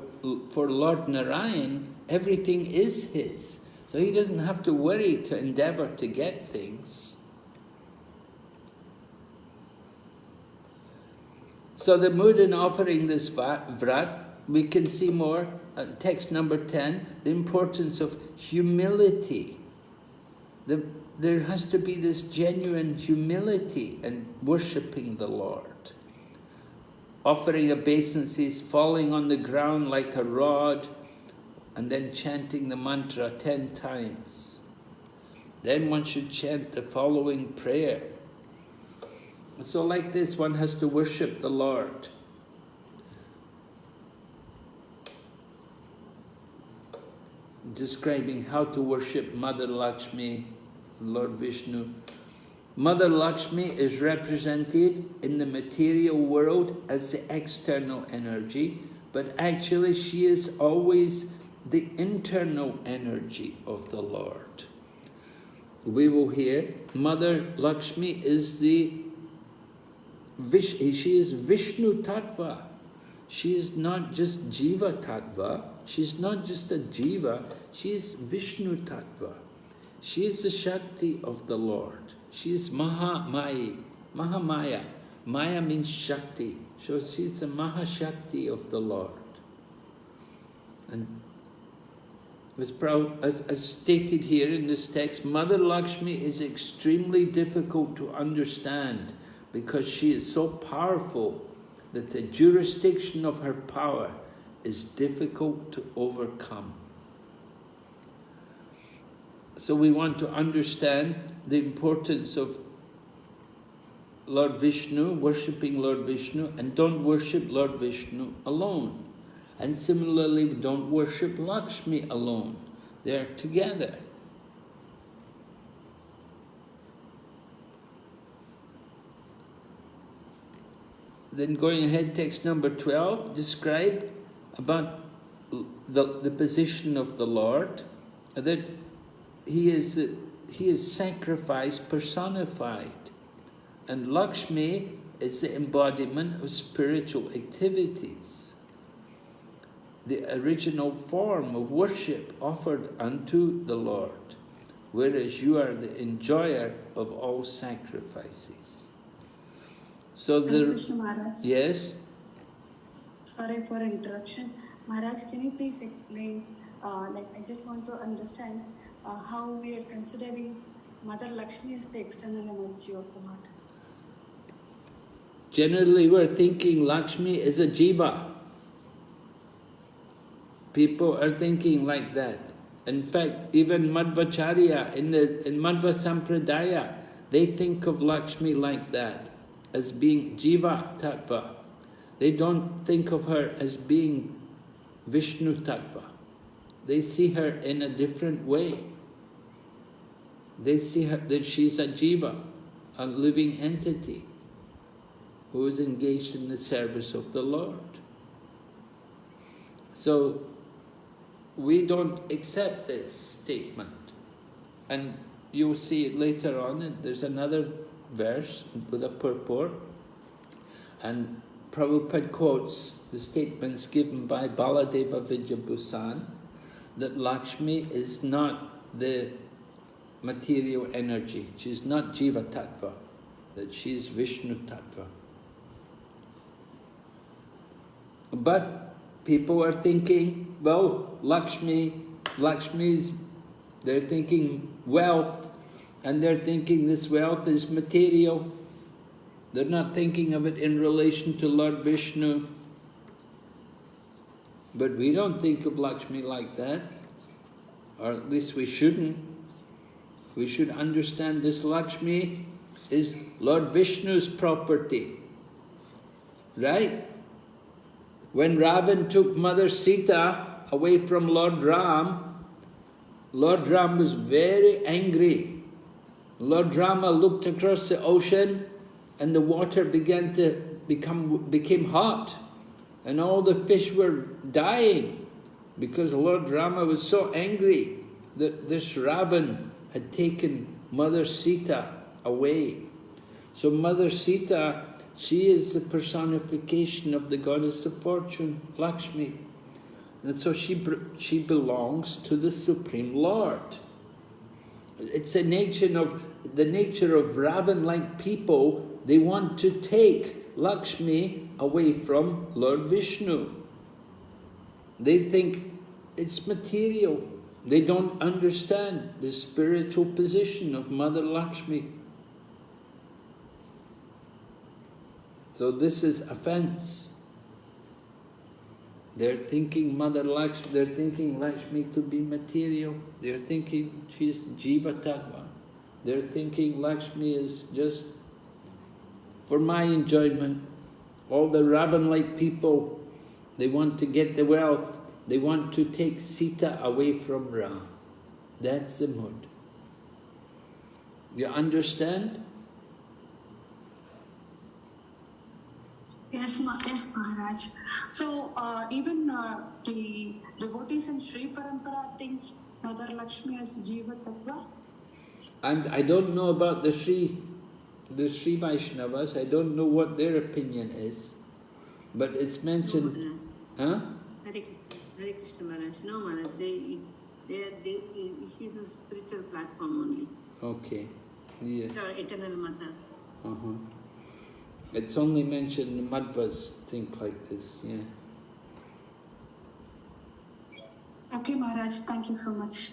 for Lord Narayan, everything is his. So he doesn't have to worry to endeavor to get things. So the mood in offering this vrat, we can see more, text number 10, the importance of humility. There has to be this genuine humility in worshipping the Lord. Offering obeisances, falling on the ground like a rod, and then chanting the mantra 10 times. Then one should chant the following prayer. So like this, one has to worship the Lord. Describing how to worship Mother Lakshmi, Lord Vishnu. Mother Lakshmi is represented in the material world as the external energy, but actually she is always the internal energy of the Lord. We will hear Mother Lakshmi is she is Vishnu Tattva. She is not just Jiva Tattva. She is not just a Jiva. She is Vishnu Tattva. She is the Shakti of the Lord. She is Mahamaya. Maya means Shakti. So she is the Mahashakti of the Lord. And as stated here in this text, Mother Lakshmi is extremely difficult to understand because she is so powerful that the jurisdiction of her power is difficult to overcome. So we want to understand the importance of Lord Vishnu, worshipping Lord Vishnu, and don't worship Lord Vishnu alone. And similarly, don't worship Lakshmi alone. They are together. Then going ahead, text number 12, describe about the position of the Lord, that he is sacrifice personified. And Lakshmi is the embodiment of spiritual activities, the original form of worship offered unto the Lord, whereas you are the enjoyer of all sacrifices. So Krishna Maharaj. yes? Sorry for interruption. Maharaj, can you please explain, I just want to understand how we are considering Mother Lakshmi as the external energy of the Lord. Generally, we're thinking Lakshmi is a jiva. People are thinking like that. In fact, even Madhvacharya, in Madhva Sampradaya, they think of Lakshmi like that, as being jiva tattva. They don't think of her as being Vishnu tattva. They see her in a different way. They see her that she's a jiva, a living entity, who is engaged in the service of the Lord. So, we don't accept this statement. And you'll see it later on, there's another verse with a purport, and Prabhupada quotes the statements given by Baladeva Vidyabhusan that Lakshmi is not the material energy, she's not Jiva Tattva, that she's Vishnu Tattva. But people are thinking, well, Lakshmi's, they're thinking wealth, and they're thinking this wealth is material. They're not thinking of it in relation to Lord Vishnu. But we don't think of Lakshmi like that, or at least we shouldn't. We should understand this Lakshmi is Lord Vishnu's property, right? When Ravan took Mother Sita away from Lord Ram was very angry. Lord Rama looked across the ocean and the water began to became hot, and all the fish were dying because Lord Rama was so angry that this Ravan had taken Mother Sita away. So Mother Sita, she is the personification of the goddess of fortune, Lakshmi. And so she belongs to the Supreme Lord. It's the nature of Ravan-like people. They want to take Lakshmi away from Lord Vishnu. They think it's material. They don't understand the spiritual position of Mother Lakshmi. So this is offense. They're thinking they're thinking Lakshmi to be material. They're thinking she's Jiva Tattva. They're thinking Lakshmi is just for my enjoyment. All the Ravan-like people, they want to get the wealth. They want to take Sita away from Ram. That's the mood. You understand? Yes, Maharaj. So even the devotees in Sri Parampara thinks Mother Lakshmi as Jiva Tattva? And I don't know about the Sri Vaishnavas. I don't know what their opinion is, but it's mentioned. Huh? Hare Krishna Maharaj. No Maharaj, he's a spiritual platform only. Okay. Yeah. Eternal Mother. It's only mentioned the Madhvas think like this, yeah. Okay, Maharaj, thank you so much.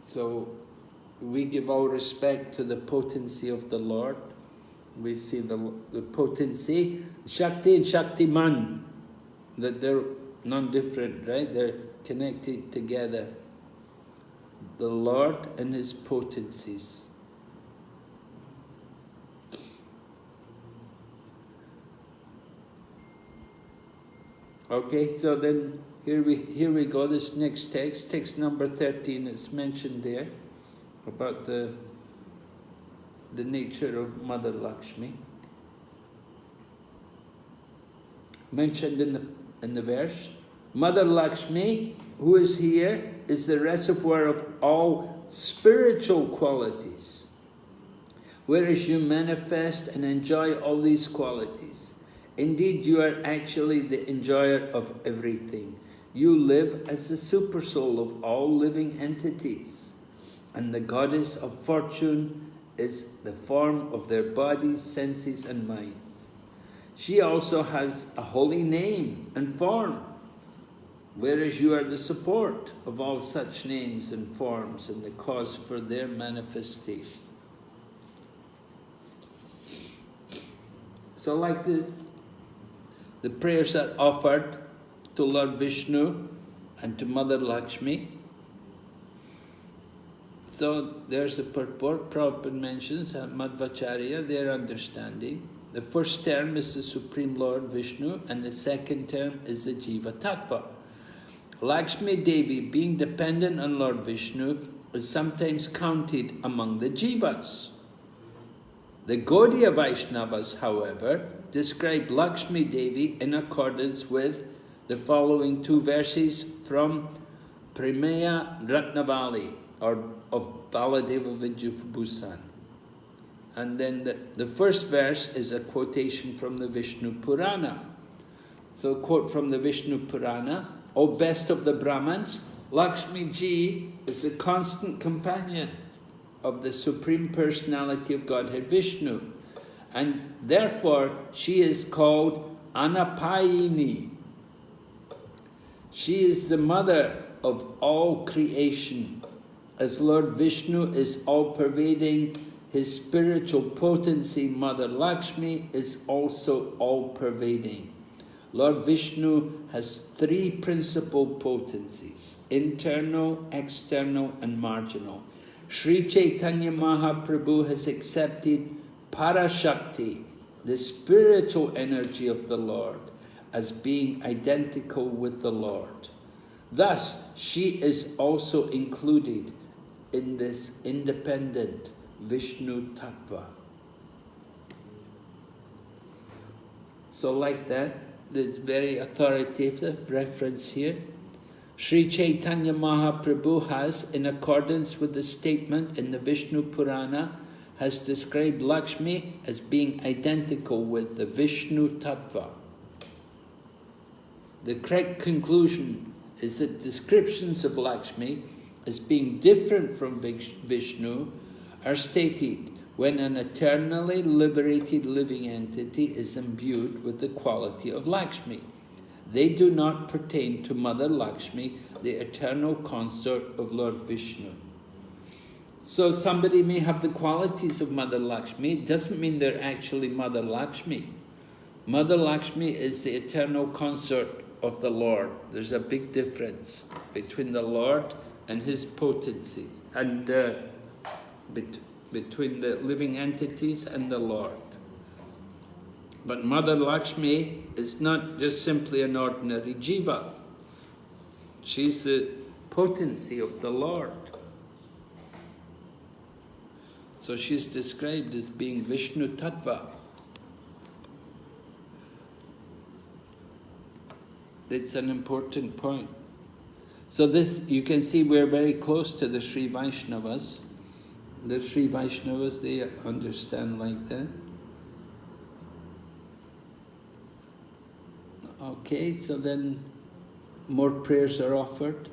So, we give all respect to the potency of the Lord. We see the potency, Shakti and Shaktiman, that they're non-different, right? They're connected together. The Lord and His potencies. Okay, so then here we go. This next text number 13. It's mentioned there about the nature of Mother Lakshmi. Mentioned in the verse, Mother Lakshmi, who is here, is the reservoir of all spiritual qualities, whereas you manifest and enjoy all these qualities. Indeed, you are actually the enjoyer of everything. You live as the supersoul of all living entities, and the goddess of fortune is the form of their bodies, senses and minds. She also has a holy name and form, whereas you are the support of all such names and forms and the cause for their manifestation. So like the prayers are offered to Lord Vishnu and to Mother Lakshmi. So there's a purport. Prabhupada mentions Madhvacharya, their understanding. The first term is the Supreme Lord Vishnu and the second term is the Jiva Tattva. Lakshmi Devi, being dependent on Lord Vishnu, is sometimes counted among the Jivas. The Gaudiya Vaishnavas, however, describe Lakshmi Devi in accordance with the following two verses from Premeya Ratnavali, or of Baladeva Vidyabhusan. And then the first verse is a quotation from the Vishnu Purana. So quote from the Vishnu Purana, O best of the Brahmans, Lakshmi Ji is the constant companion of the Supreme Personality of Godhead Vishnu, and therefore she is called Anapayini. She is the mother of all creation. As Lord Vishnu is all-pervading, his spiritual potency, Mother Lakshmi, is also all-pervading. Lord Vishnu has three principal potencies: internal, external and marginal. Sri Chaitanya Mahaprabhu has accepted Parashakti, the spiritual energy of the Lord, as being identical with the Lord. Thus, she is also included in this independent Vishnu Tattva. So like that, the very authoritative reference here. Sri Chaitanya Mahaprabhu has, in accordance with the statement in the Vishnu Purana, has described Lakshmi as being identical with the Vishnu Tattva. The correct conclusion is that descriptions of Lakshmi as being different from Vishnu are stated when an eternally liberated living entity is imbued with the quality of Lakshmi. They do not pertain to Mother Lakshmi, the eternal consort of Lord Vishnu. So somebody may have the qualities of Mother Lakshmi. It doesn't mean they're actually Mother Lakshmi. Mother Lakshmi is the eternal consort of the Lord. There's a big difference between the Lord and his potencies, and between the living entities and the Lord. But Mother Lakshmi is not just simply an ordinary jiva. She's the potency of the Lord. So she's described as being Vishnu Tattva. It's an important point. So this, you can see we're very close to the Sri Vaishnavas. The Sri Vaishnavas, they understand like that. Okay, so then more prayers are offered.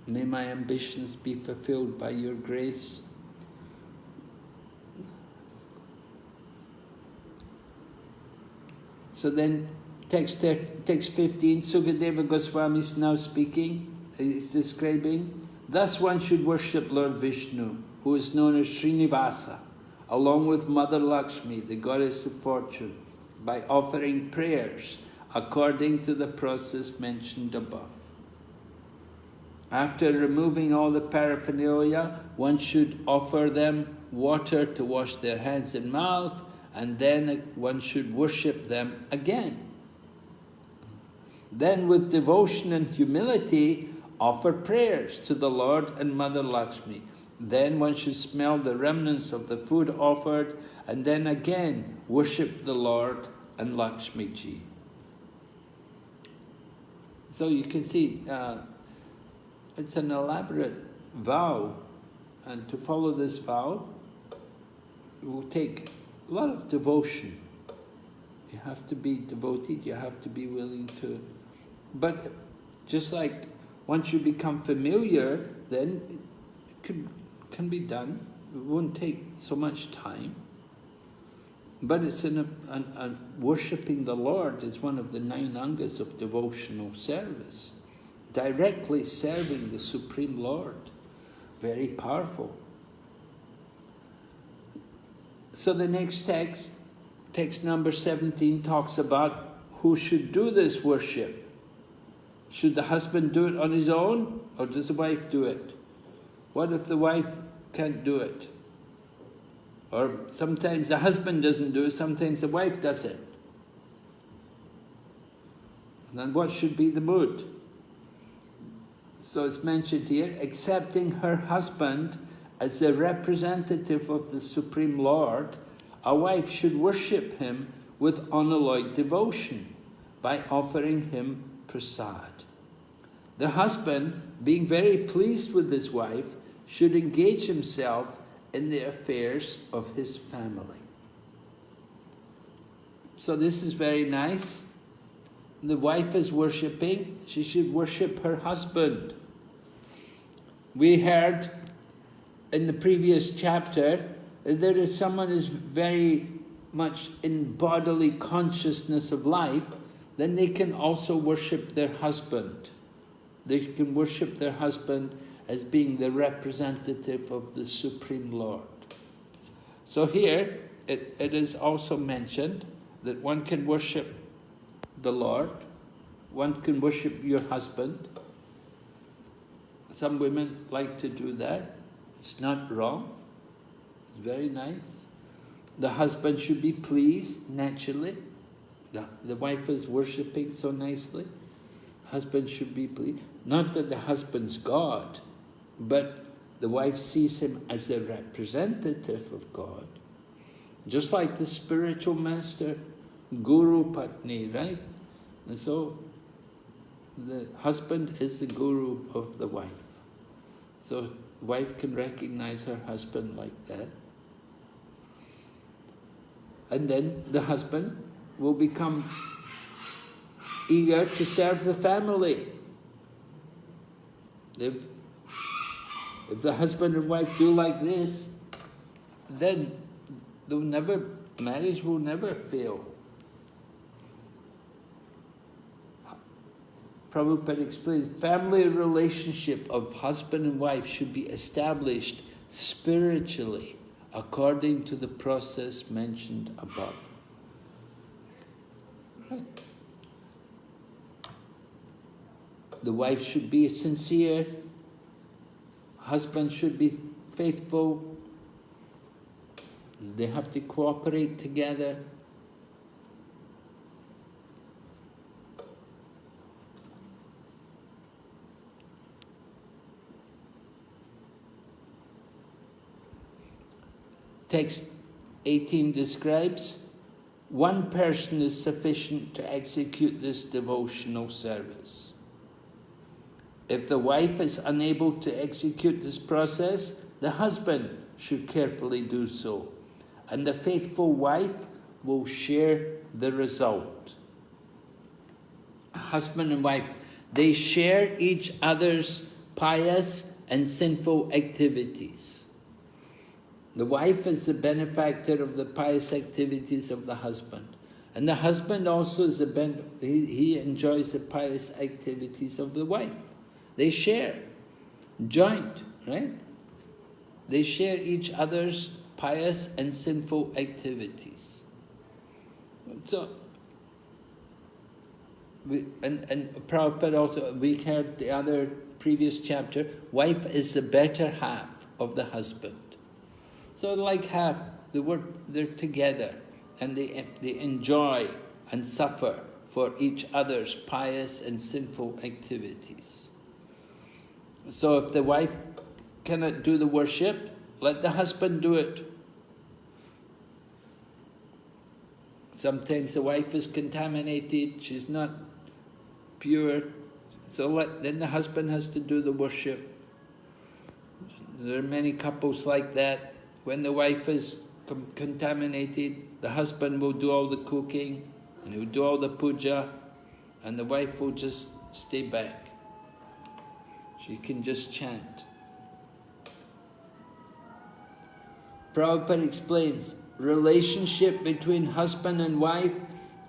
May my ambitions be fulfilled by your grace. So then text 15, Sukadeva Goswami is now speaking, he's describing, thus one should worship Lord Vishnu, who is known as Srinivasa, along with Mother Lakshmi, the goddess of fortune, by offering prayers according to the process mentioned above. After removing all the paraphernalia, one should offer them water to wash their hands and mouth, and then one should worship them again. Then with devotion and humility, offer prayers to the Lord and Mother Lakshmi. Then one should smell the remnants of the food offered, and then again worship the Lord and Lakshmi Ji. So you can see, it's an elaborate vow, and to follow this vow, it will take a lot of devotion. You have to be devoted, you have to be willing to... But just like once you become familiar, then it can be done. It won't take so much time. But it's worshipping the Lord is one of the 9 angas of devotional service. Directly serving the Supreme Lord. Very powerful. So the next text, text number 17, talks about who should do this worship. Should the husband do it on his own, or does the wife do it? What if the wife can't do it? Or sometimes the husband doesn't do it, sometimes the wife does it. And then what should be the mood? So it's mentioned here, accepting her husband as the representative of the Supreme Lord, a wife should worship him with unalloyed devotion by offering him prasad. The husband, being very pleased with his wife, should engage himself in the affairs of his family. So this is very nice. The wife is worshipping, she should worship her husband. We heard in the previous chapter that there is someone is very much in bodily consciousness of life, then they can also worship their husband. They can worship their husband as being the representative of the Supreme Lord. So here, it is also mentioned that one can worship the Lord, one can worship your husband. Some women like to do that. It's not wrong. It's very nice. The husband should be pleased, naturally. The wife is worshipping so nicely. Husband should be pleased. Not that the husband's God, but the wife sees him as a representative of God. Just like the spiritual master, Guru Patni, right? And so the husband is the guru of the wife. So wife can recognize her husband like that. And then the husband will become eager to serve the family. If the husband and wife do like this, then marriage will never fail. Prabhupada explains, family relationship of husband and wife should be established spiritually according to the process mentioned above. Right. The wife should be sincere, husband should be faithful, they have to cooperate together. Text 18 describes, one person is sufficient to execute this devotional service. If the wife is unable to execute this process, the husband should carefully do so, and the faithful wife will share the result. Husband and wife, they share each other's pious and sinful activities. The wife is the benefactor of the pious activities of the husband. And the husband also is he enjoys the pious activities of the wife. They share, joint, right? They share each other's pious and sinful activities. So, and Prabhupada also, we heard the other previous chapter, wife is the better half of the husband. So like half, they're together and they enjoy and suffer for each other's pious and sinful activities. So if the wife cannot do the worship, let the husband do it. Sometimes the wife is contaminated, she's not pure, so then the husband has to do the worship. There are many couples like that. When the wife is contaminated, the husband will do all the cooking, and he will do all the puja, and the wife will just stay back. She can just chant. Prabhupada explains, relationship between husband and wife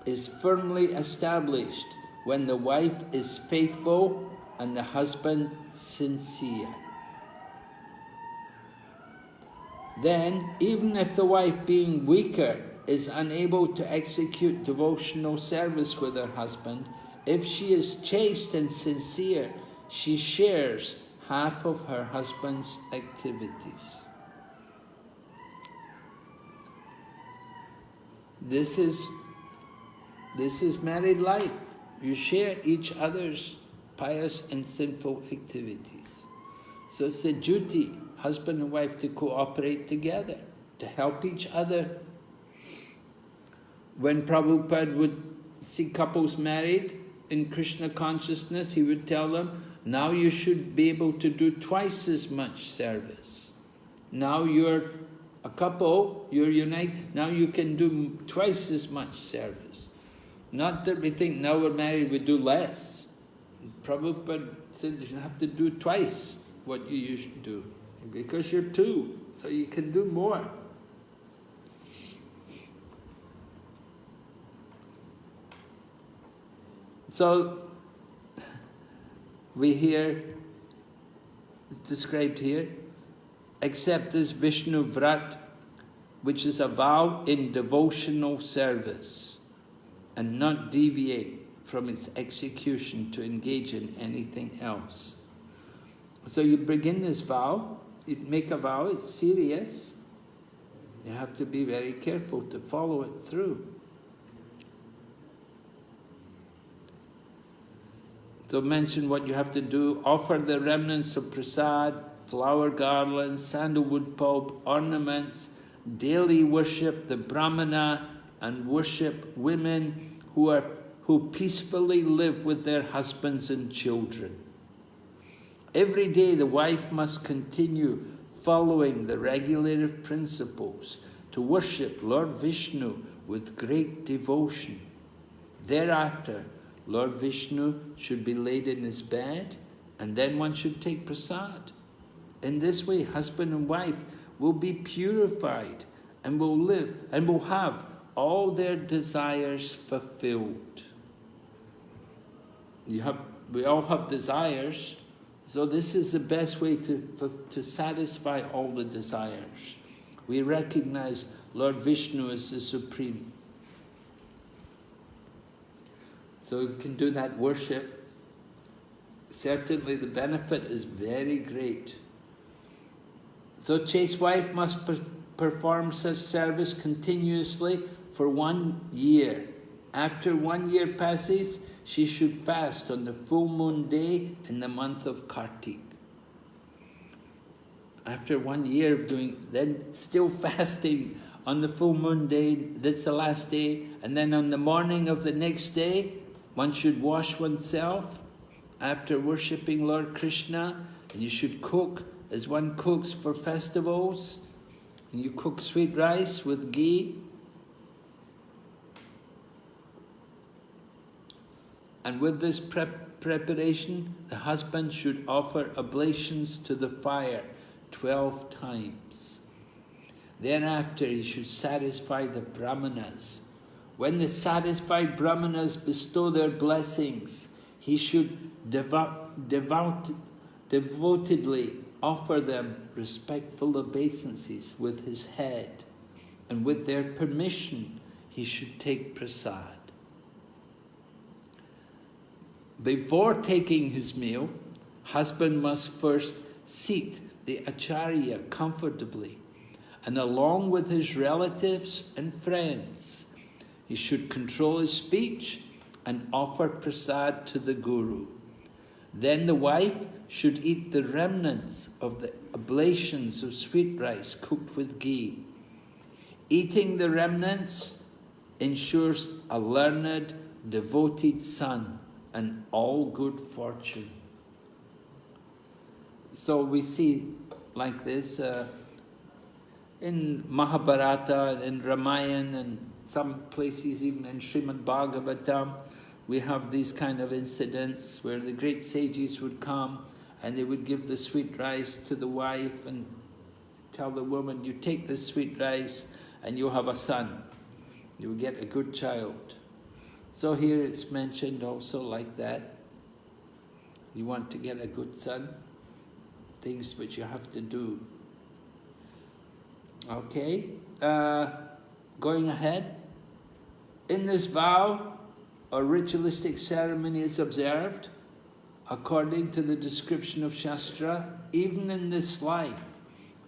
is firmly established when the wife is faithful and the husband sincere. Then, even if the wife, being weaker, is unable to execute devotional service with her husband, if she is chaste and sincere, she shares half of her husband's activities. This is married life. You share each other's pious and sinful activities. So it's a duty, husband and wife, to cooperate together, to help each other. When Prabhupada would see couples married in Krishna consciousness, he would tell them, now you should be able to do twice as much service. Now you're a couple, you're united, now you can do twice as much service. Not that we think now we're married we do less. Prabhupada said you have to do twice what you used to do, because you're two, so you can do more. So, we hear, it's described here, accept this Vishnu Vrat, which is a vow in devotional service, and not deviate from its execution to engage in anything else. So you begin this vow, you make a vow, it's serious. You have to be very careful to follow it through. So mention what you have to do, offer the remnants of prasad, flower garlands, sandalwood pulp, ornaments, daily worship the Brahmana, and worship women who peacefully live with their husbands and children. Every day the wife must continue following the regulative principles to worship Lord Vishnu with great devotion. Thereafter, Lord Vishnu should be laid in his bed, and then one should take prasad. In this way, husband and wife will be purified and will live and will have all their desires fulfilled. We all have desires, so this is the best way to satisfy all the desires. We recognize Lord Vishnu as the Supreme. So you can do that worship. Certainly the benefit is very great. So chaste wife must perform such service continuously for 1 year. After 1 year passes, she should fast on the full moon day in the month of Kartik. After 1 year of doing, then still fasting on the full moon day, that's the last day, and then on the morning of the next day, one should wash oneself after worshipping Lord Krishna, and you should cook as one cooks for festivals, and you cook sweet rice with ghee. And with this preparation, the husband should offer oblations to the fire 12 times. Thereafter, he should satisfy the brahmanas. When the satisfied brahmanas bestow their blessings, he should devotedly offer them respectful obeisances with his head, and with their permission, he should take prasad. Before taking his meal, husband must first seat the acharya comfortably, and along with his relatives and friends, he should control his speech and offer prasad to the guru. Then the wife should eat the remnants of the oblations of sweet rice cooked with ghee. Eating the remnants ensures a learned, devoted son and all good fortune. So we see like this in Mahabharata, in Ramayana, and some places even in Srimad Bhagavatam, we have these kind of incidents where the great sages would come and they would give the sweet rice to the wife, and tell the woman, you take this sweet rice and you'll have a son. You'll get a good child. So here it's mentioned also like that. You want to get a good son, things which you have to do. Okay, going ahead. In this vow, a ritualistic ceremony is observed according to the description of Shastra. Even in this life,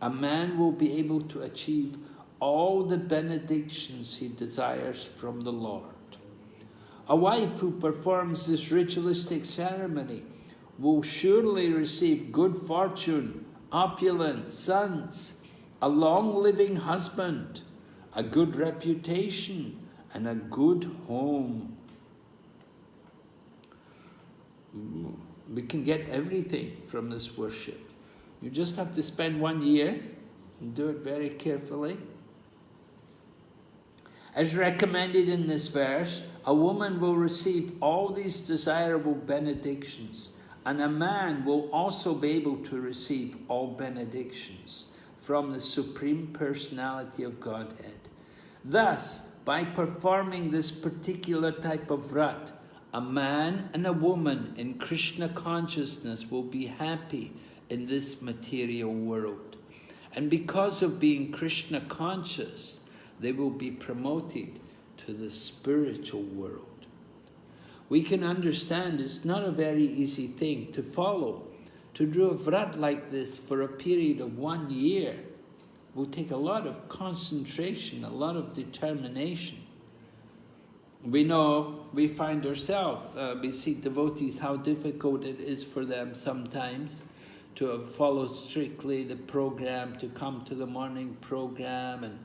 a man will be able to achieve all the benedictions he desires from the Lord. A wife who performs this ritualistic ceremony will surely receive good fortune, opulence, sons, a long-living husband, a good reputation, and a good home. We can get everything from this worship. You just have to spend 1 year and do it very carefully. As recommended in this verse, a woman will receive all these desirable benedictions, and a man will also be able to receive all benedictions from the Supreme Personality of Godhead. Thus, by performing this particular type of vrat, a man and a woman in Krishna consciousness will be happy in this material world. And because of being Krishna conscious, they will be promoted to the spiritual world. We can understand it's not a very easy thing to follow. To do a vrat like this for a period of 1 year will take a lot of concentration, a lot of determination. We know, we find ourselves, we see devotees, how difficult it is for them sometimes to follow strictly the program, to come to the morning program and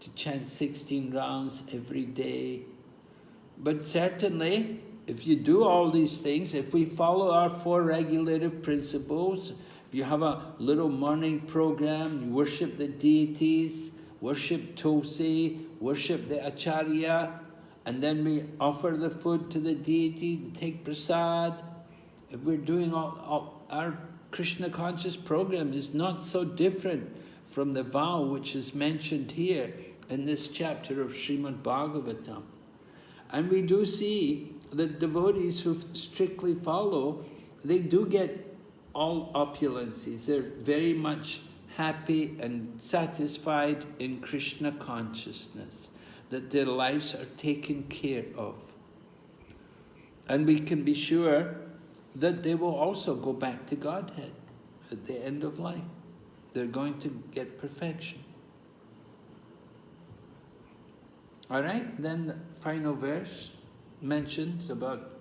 to chant 16 rounds every day. But certainly, if you do all these things, if we follow our 4 regulative principles, if you have a little morning program, you worship the deities, worship Tulsi, worship the Acharya, and then we offer the food to the deity and take prasad. If we're doing all our Krishna conscious program is not so different from the vow which is mentioned here in this chapter of Srimad Bhagavatam. And we do see that devotees who strictly follow, they do get all opulences. They're very much happy and satisfied in Krishna consciousness, that their lives are taken care of. And we can be sure that they will also go back to Godhead at the end of life. They're going to get perfection. All right, then the final verse mentions about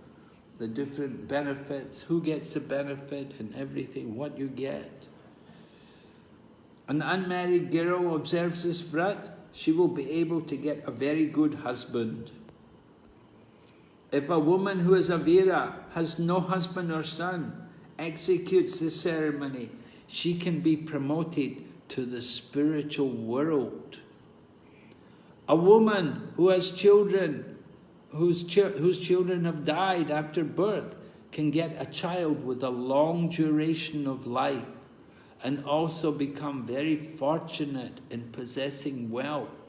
the different benefits, who gets the benefit and everything, what you get. An unmarried girl observes this vrat, she will be able to get a very good husband. If a woman who is a Vira, has no husband or son, executes this ceremony, she can be promoted to the spiritual world. A woman who has children, whose children have died after birth, can get a child with a long duration of life and also become very fortunate in possessing wealth.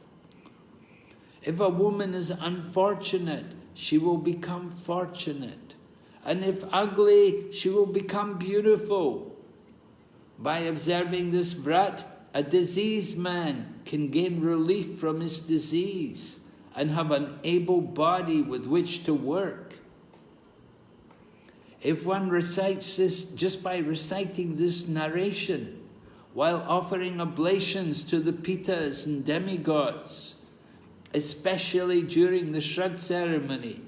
If a woman is unfortunate, she will become fortunate. And if ugly, she will become beautiful. By observing this vrat, a diseased man can gain relief from his disease and have an able body with which to work. If one recites this, just by reciting this narration, while offering oblations to the Pitas and demigods, especially during the Shrad ceremony,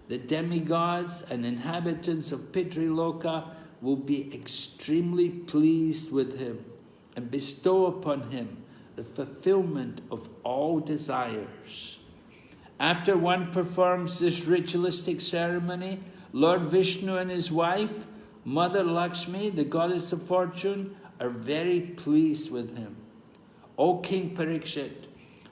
the demigods and inhabitants of Pitriloka will be extremely pleased with him and bestow upon him the fulfillment of all desires. After one performs this ritualistic ceremony, Lord Vishnu and his wife, Mother Lakshmi, the goddess of fortune, are very pleased with him. O King Parikshit,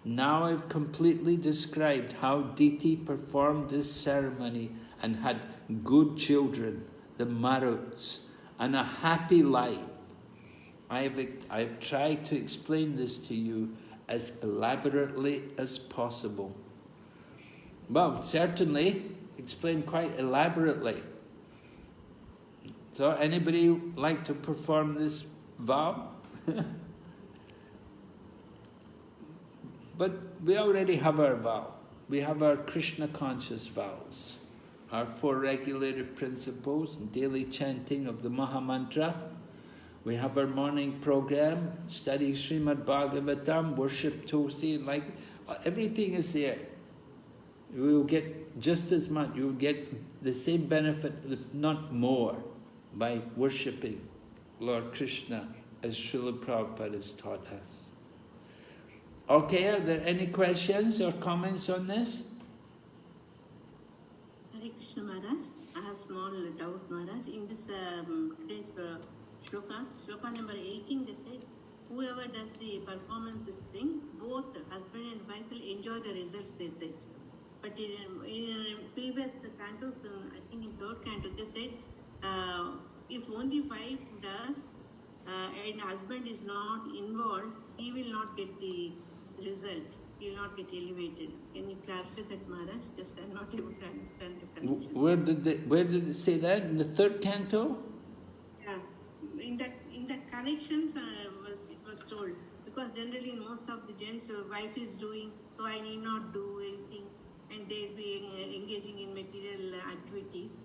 now I've completely described how Diti performed this ceremony and had good children, the Maruts, and a happy life. I've tried to explain this to you as elaborately as possible. Well, certainly explained quite elaborately. So, anybody like to perform this vow? But we already have our vow. We have our Krishna conscious vows, our 4 regulative principles, daily chanting of the Maha Mantra. We have our morning program, study Srimad Bhagavatam, worship Tulsi, like everything is there. We will get just as much, you will get the same benefit, if not more, by worshipping Lord Krishna as Srila Prabhupada has taught us. Okay, are there any questions or comments on this? Hare Krishna Maharaj, I have a small doubt Maharaj. In this today's shloka number 18, they said, whoever does the performances thing, both husband and wife will enjoy the results, they said. But in previous cantos, I think in 3rd canto, they said, if only wife does and husband is not involved, he will not get the result. He will not get elevated. Can you clarify that, Maharaj? Just I'm not able to understand the connection. Where did it say that? In the 3rd canto? Yeah, in that connections it was told, because generally in most of the gents, wife is doing, so I need not do anything, and they'll be engaging in material activities.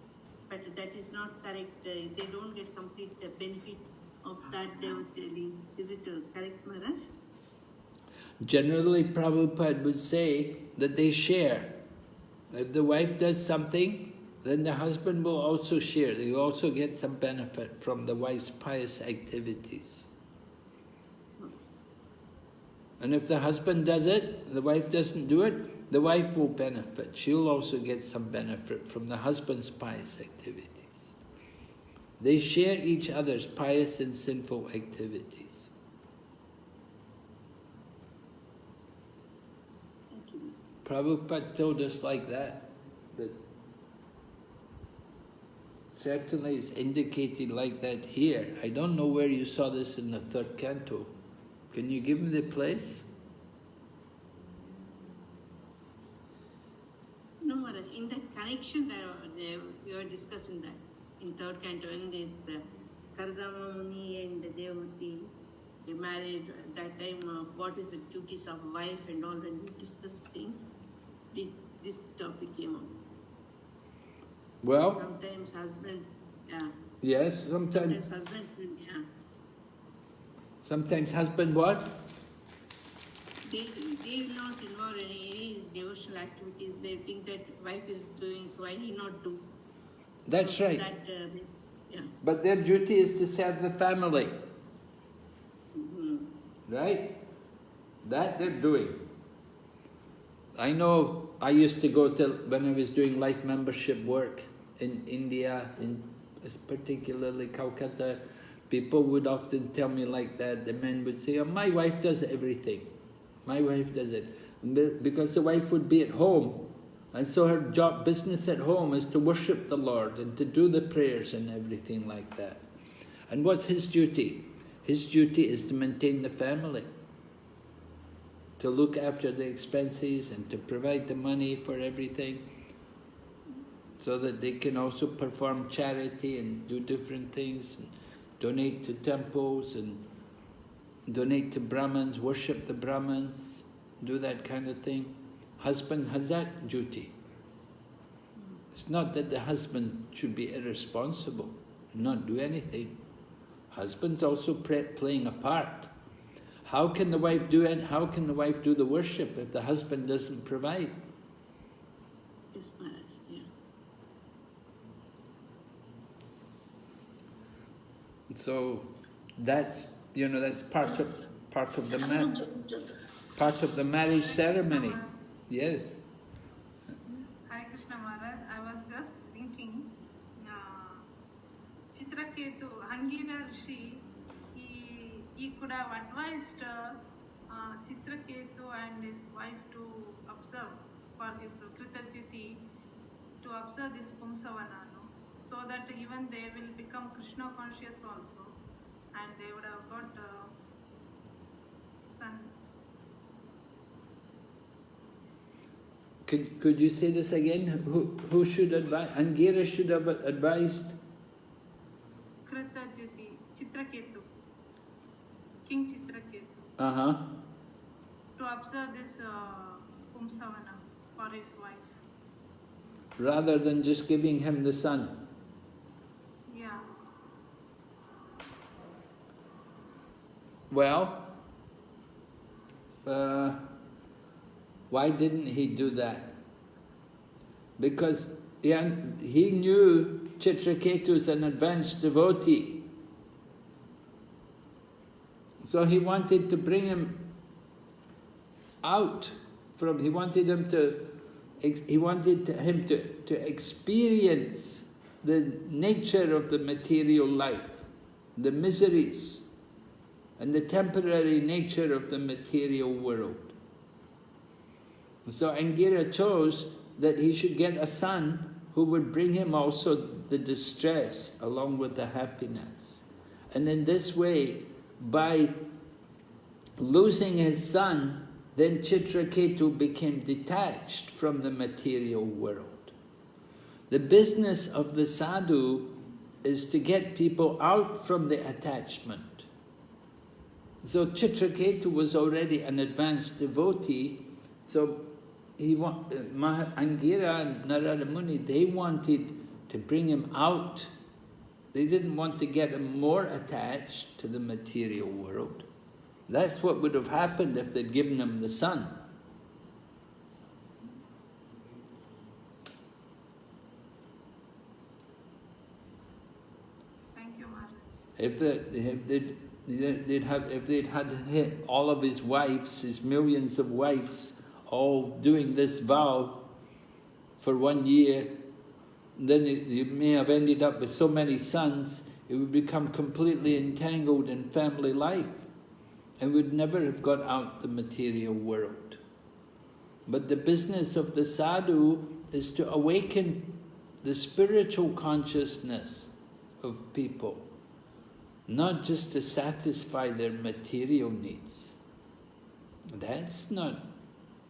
But that is not correct. They don't get complete benefit of that, they would really. Is it correct, Maharaj? Generally, Prabhupada would say that they share. If the wife does something, then the husband will also share. They will also get some benefit from the wife's pious activities. And if the husband does it, the wife doesn't do it, the wife will benefit. She'll also get some benefit from the husband's pious activities. They share each other's pious and sinful activities. Prabhupada told us like that certainly it's indicated like that here. I don't know where you saw this in the 3rd canto. Can you give me the place? No, Maharaj. In that connection, we were discussing that in 3rd canto, and it's Kardama Muni and Devati, they married at that time. What is the duties of wife and all, when we discussing, this topic came up. Well, sometimes husband, yeah. Yes, sometimes husband, yeah. Sometimes husband what? They will not involve in any devotional activities. They think that wife is doing, so I need not do. That's right. Yeah. But their duty is to serve the family. Right? That they're doing. I know I used to go to, when I was doing life membership work in India, in particularly Calcutta, people would often tell me like that. The men would say, oh, my wife does everything. My wife does it. Because the wife would be at home. And so her business at home is to worship the Lord and to do the prayers and everything like that. And what's his duty? His duty is to maintain the family, to look after the expenses and to provide the money for everything, so that they can also perform charity and do different things, and donate to temples and donate to Brahmins, worship the Brahmins, do that kind of thing. Husband has that duty. It's not that the husband should be irresponsible, not do anything. Husband's also playing a part. How can the wife do it? How can the wife do the worship if the husband doesn't provide? Yes, Maharaj, yeah. So that's, you know, that's part of the marriage ceremony. Yes. Hare Krishna Maharaj, I was just thinking, Chitraketu, Angira Rishi, he could have advised Chitraketu and his wife to observe for his Kritajiti, to observe this Puṁsavana, so that even they will become Krishna conscious also. and they would have got son. Could you say this again? Who should advise? Angira should have advised? Chitraketu, King Chitraketu. To observe this Puṁsavana for his wife. Rather than just giving him the son. Yeah. Well, why didn't he do that? Because he knew Chitraketu is an advanced devotee. So he wanted to bring him out from, he wanted him to experience the nature of the material life, the miseries, and the temporary nature of the material world. So Angira chose that he should get a son who would bring him also the distress along with the happiness. And in this way, by losing his son, then Chitraketu became detached from the material world. The business of the sadhu is to get people out from the attachment. So Chitraketu was already an advanced devotee, so Angira and Narada Muni, they wanted to bring him out. They didn't want to get him more attached to the material world. That's what would have happened if they'd given him the son. Thank you, Maharaj. If they'd had all of his wives, his millions of wives, all doing this vow for 1 year, then it may have ended up with so many sons, it would become completely entangled in family life and would never have got out the material world. But the business of the sadhu is to awaken the spiritual consciousness of people, not just to satisfy their material needs. That's not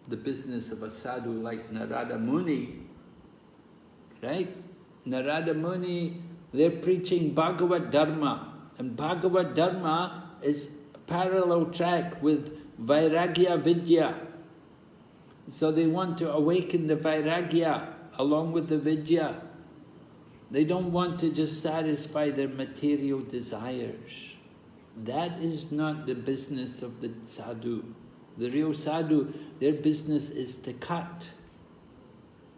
the business of a sadhu like Narada Muni, right? Narada Muni, they're preaching Bhagavad Dharma, and Bhagavad Dharma is a parallel track with Vairagya Vidya. So they want to awaken the Vairagya along with the Vidya. They don't want to just satisfy their material desires. That is not the business of the sadhu. The real sadhu, their business is to cut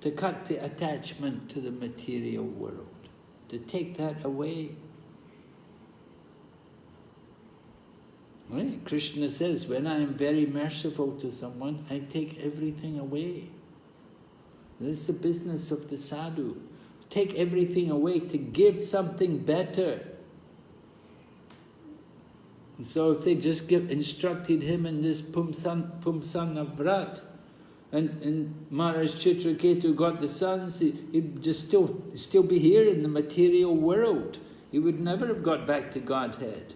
the attachment to the material world, to take that away. Right? Krishna says, when I am very merciful to someone, I take everything away. This is the business of the sadhu. Take everything away to give something better. And so if they just instructed him in this Puṁsavana Vrat, and Maharaj Chitraketu got the sons, he'd just still be here in the material world. He would never have got back to Godhead.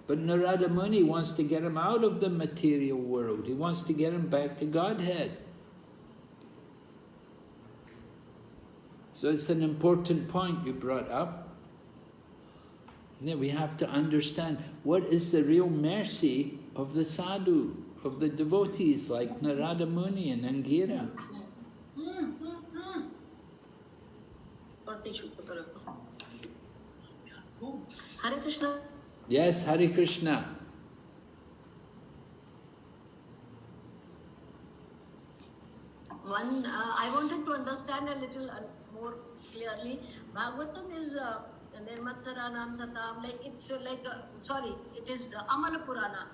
But Narada Muni wants to get him out of the material world. He wants to get him back to Godhead. So it's an important point you brought up. We have to understand what is the real mercy of the sadhu, of the devotees like Narada Muni and Angira. Hare Krishna. Yes, Hare Krishna. I wanted to understand a little more clearly. Bhagavatam is Nirmatsaranam Satam, it is Amala Purana.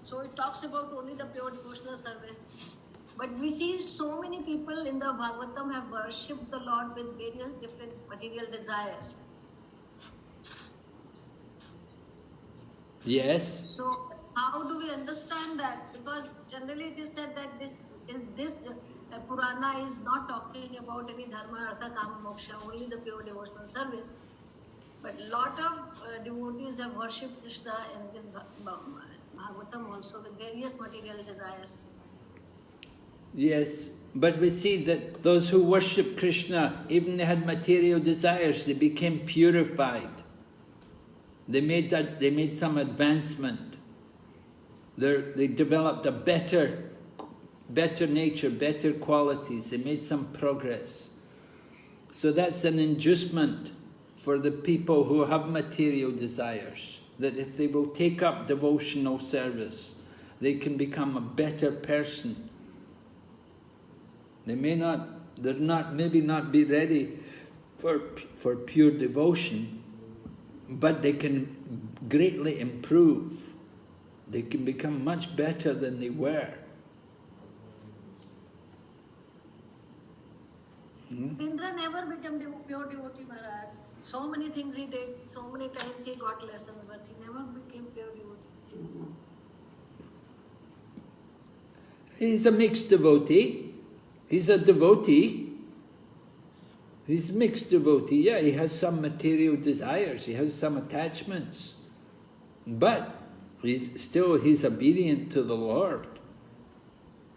So it talks about only the pure devotional service. But we see so many people in the Bhagavatam have worshipped the Lord with various different material desires. Yes. So how do we understand that? Because generally it is said that this Purana is not talking about any dharma, artha, kama, moksha, only the pure devotional service. But lot of devotees have worshipped Krishna in this Bhagavatam also with various material desires. Yes, but we see that those who worship Krishna, even they had material desires, they became purified. They made some advancement. They developed a better nature, better qualities. They made some progress. So that's an inducement for the people who have material desires, that if they will take up devotional service, they can become a better person. They maybe not be ready for pure devotion, but they can greatly improve. They can become much better than they were. Indra never became pure devotee, Maharaj. So many things he did, so many times he got lessons, but he never became pure devotee. He's a mixed devotee. He's a devotee. He's a mixed devotee. Yeah, he has some material desires. He has some attachments. But he's obedient to the Lord.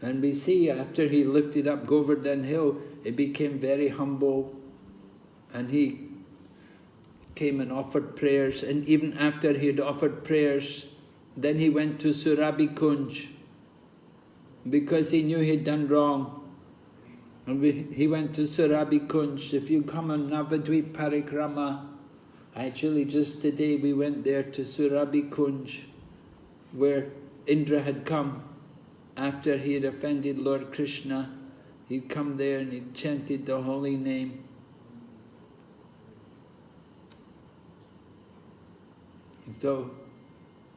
And we see after he lifted up Govardhan Hill, he became very humble. And he came and offered prayers. And even after he had offered prayers, then he went to Surabhi Kunj, because he knew he'd done wrong. And he went to Surabhi Kunj. If you come on Navadvip Parikrama, actually just today we went there to Surabhi Kunj, where Indra had come after he had offended Lord Krishna. He'd come there and he'd chanted the holy name. So,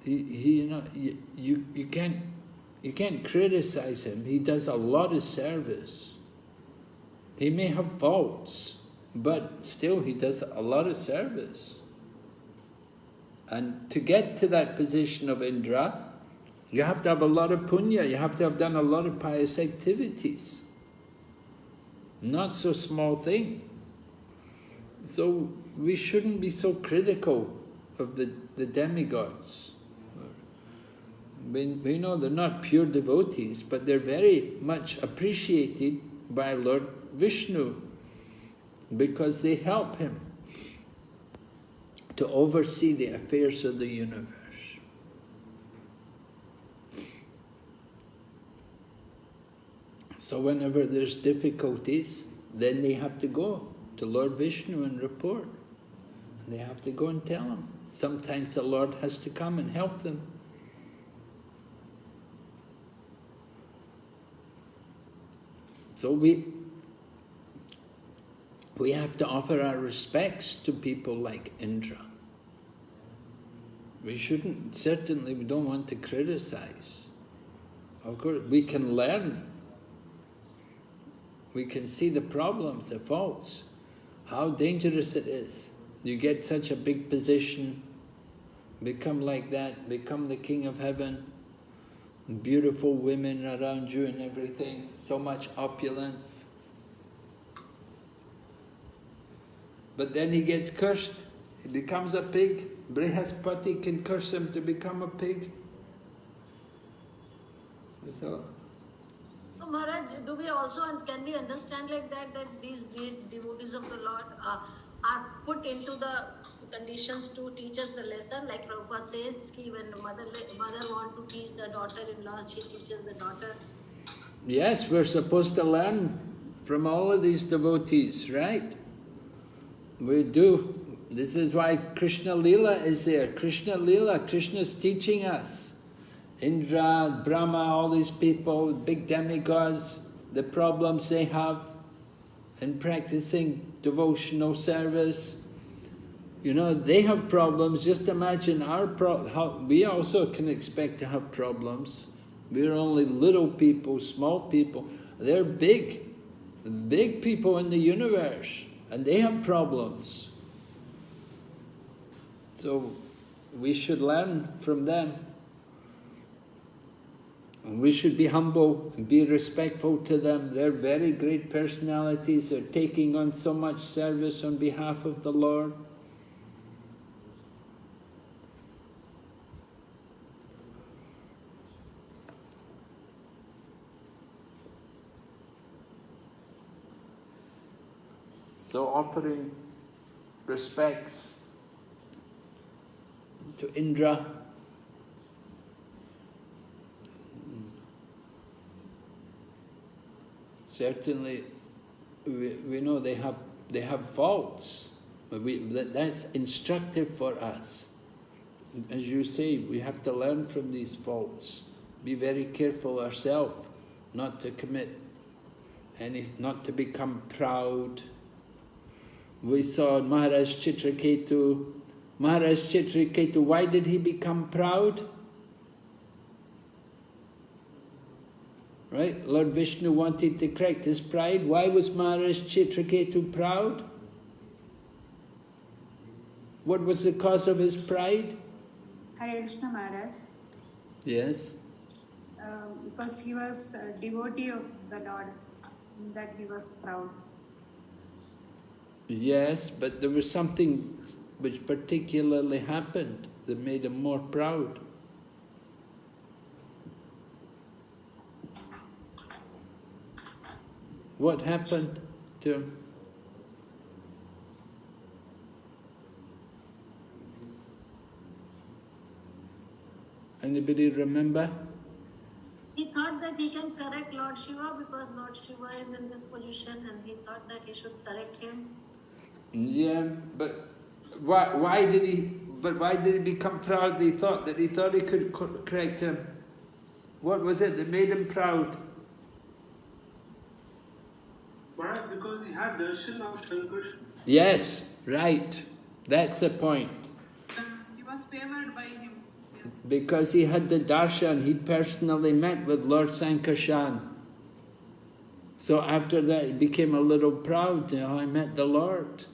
you can't criticize him. He does a lot of service. He may have faults, but still he does a lot of service. And to get to that position of Indra, you have to have a lot of punya, you have to have done a lot of pious activities. Not so small thing. So we shouldn't be so critical of the demigods. We know they're not pure devotees, but they're very much appreciated by Lord Vishnu, because they help him to oversee the affairs of the universe. So whenever there's difficulties, then they have to go to Lord Vishnu and report. And they have to go and tell him. Sometimes the Lord has to come and help them. So we have to offer our respects to people like Indra. We shouldn't, certainly we don't want to criticize. Of course, we can learn. We can see the problems, the faults, how dangerous it is. You get such a big position, become like that, become the king of heaven, beautiful women around you and everything, so much opulence. But then he gets cursed, he becomes a pig. Brihaspati can curse him to become a pig. So Maharaj, can we understand like that these great devotees of the Lord are put into the conditions to teach us the lesson? Like Prabhupada says, when mother wants to teach the daughter-in-law, she teaches the daughter. Yes, we're supposed to learn from all of these devotees, right? We do. This is why Krishna Leela is there. Krishna Leela, Krishna's teaching us. Indra, Brahma, all these people, big demigods, the problems they have in practicing devotional service. You know, they have problems. Just imagine how we also can expect to have problems. We're only little people, small people. They're big people in the universe, and they have problems. So we should learn from them. And we should be humble and be respectful to them. They're very great personalities. They're taking on so much service on behalf of the Lord. So offering respects to Indra, certainly we know they have faults, but that's instructive for us. As you say, we have to learn from these faults. Be very careful ourselves not to commit not to become proud. We saw Maharaj Chitraketu. Maharaj Chitraketu, why did he become proud? Right? Lord Vishnu wanted to correct his pride. Why was Maharaj Chitraketu proud? What was the cause of his pride? Hare Krishna Maharaj. Yes. Because he was a devotee of the Lord, that he was proud. Yes, but there was something which particularly happened that made him more proud. What happened to him? Anybody remember? He thought that he can correct Lord Shiva because Lord Shiva is in this position, and he thought that he should correct him. Yeah, but why did he become proud? He thought he could correct him. What was it that made him proud? Perhaps because he had darshan of Shankar. Yes, right. That's the point. He was favored by him. Yeah. Because he had the darshan, he personally met with Lord Sankarshan. So after that, he became a little proud. I met the Lord.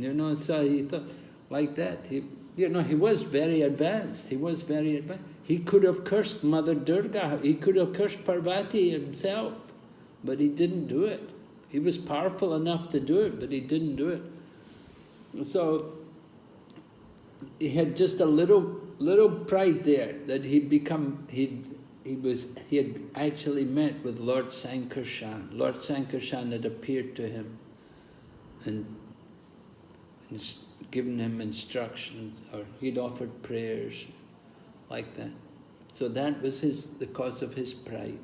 So he thought like that. He was very advanced. He could have cursed Mother Durga. He could have cursed Parvati himself, but he didn't do it. He was powerful enough to do it, but he didn't do it. So he had just a little pride there that he had actually met with Lord Sankarshan. Lord Sankarshan had appeared to him and given him instructions, or he'd offered prayers like that. So that was the cause of his pride.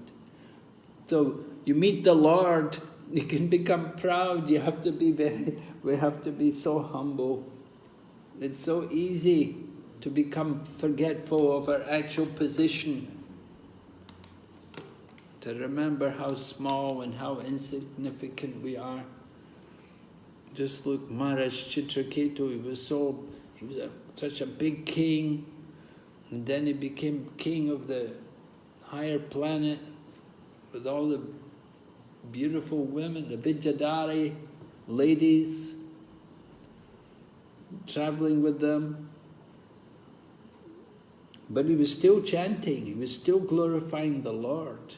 So you meet the Lord, you can become proud. We have to be so humble. It's so easy to become forgetful of our actual position, to remember how small and how insignificant we are. Just look, Maharaj Chitraketu, he was such a big king, and then he became king of the higher planet with all the beautiful women, the Vidyadhari ladies, traveling with them. But he was still chanting, he was still glorifying the Lord.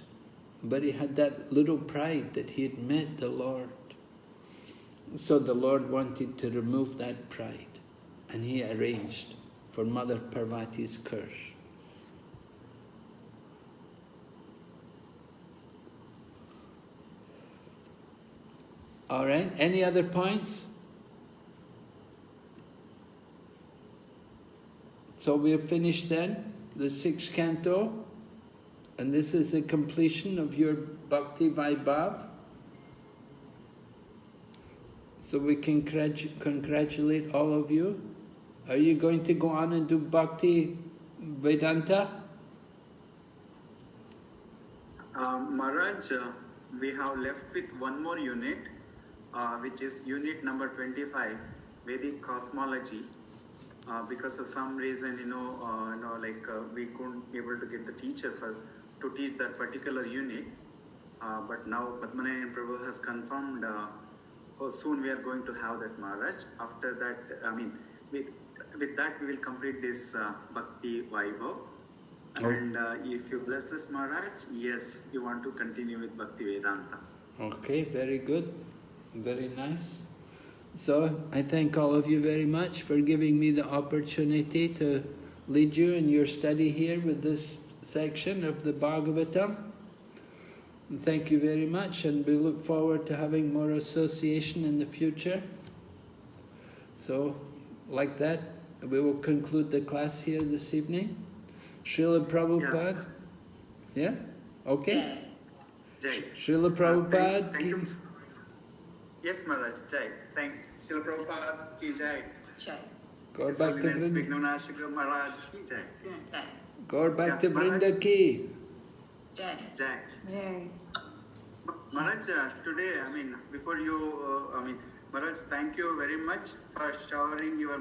But he had that little pride that he had met the Lord. So the Lord wanted to remove that pride, and he arranged for Mother Parvati's curse. All right, any other points? So we have finished then the 6th canto, and this is the completion of your Bhakti Vaibhava. So we can congratulate all of you. Are you going to go on and do Bhakti Vedanta? Maharaj, we have left with one more unit, which is unit number 25, Vedic Cosmology. Because of some reason, we couldn't able to get the teacher to teach that particular unit. But now Padmanabhan Prabhu has confirmed. Soon we are going to have that, Maharaj. After that, with that we will complete this Bhakti Vaibhava. And if you bless us, Maharaj, yes, you want to continue with Bhakti Vedanta. Okay, very good. Very nice. So I thank all of you very much for giving me the opportunity to lead you in your study here with this section of the Bhagavatam. And thank you very much, and we look forward to having more association in the future. So, like that, we will conclude the class here this evening. Srila Prabhupada? Yeah? Okay? Jai. Srila Prabhupada? Thank you. Yes, Maharaj. Jai. Thank Srila Prabhupada ki Jai. Jai. Gaur Bhakti Vrinda. Vignanashika Maharaj ki Jai. Jai. Gaur Bhakti Vrinda ki. Jai. Jai. Jai. Maharaj, today, before you, Maharaj, thank you very much for showering your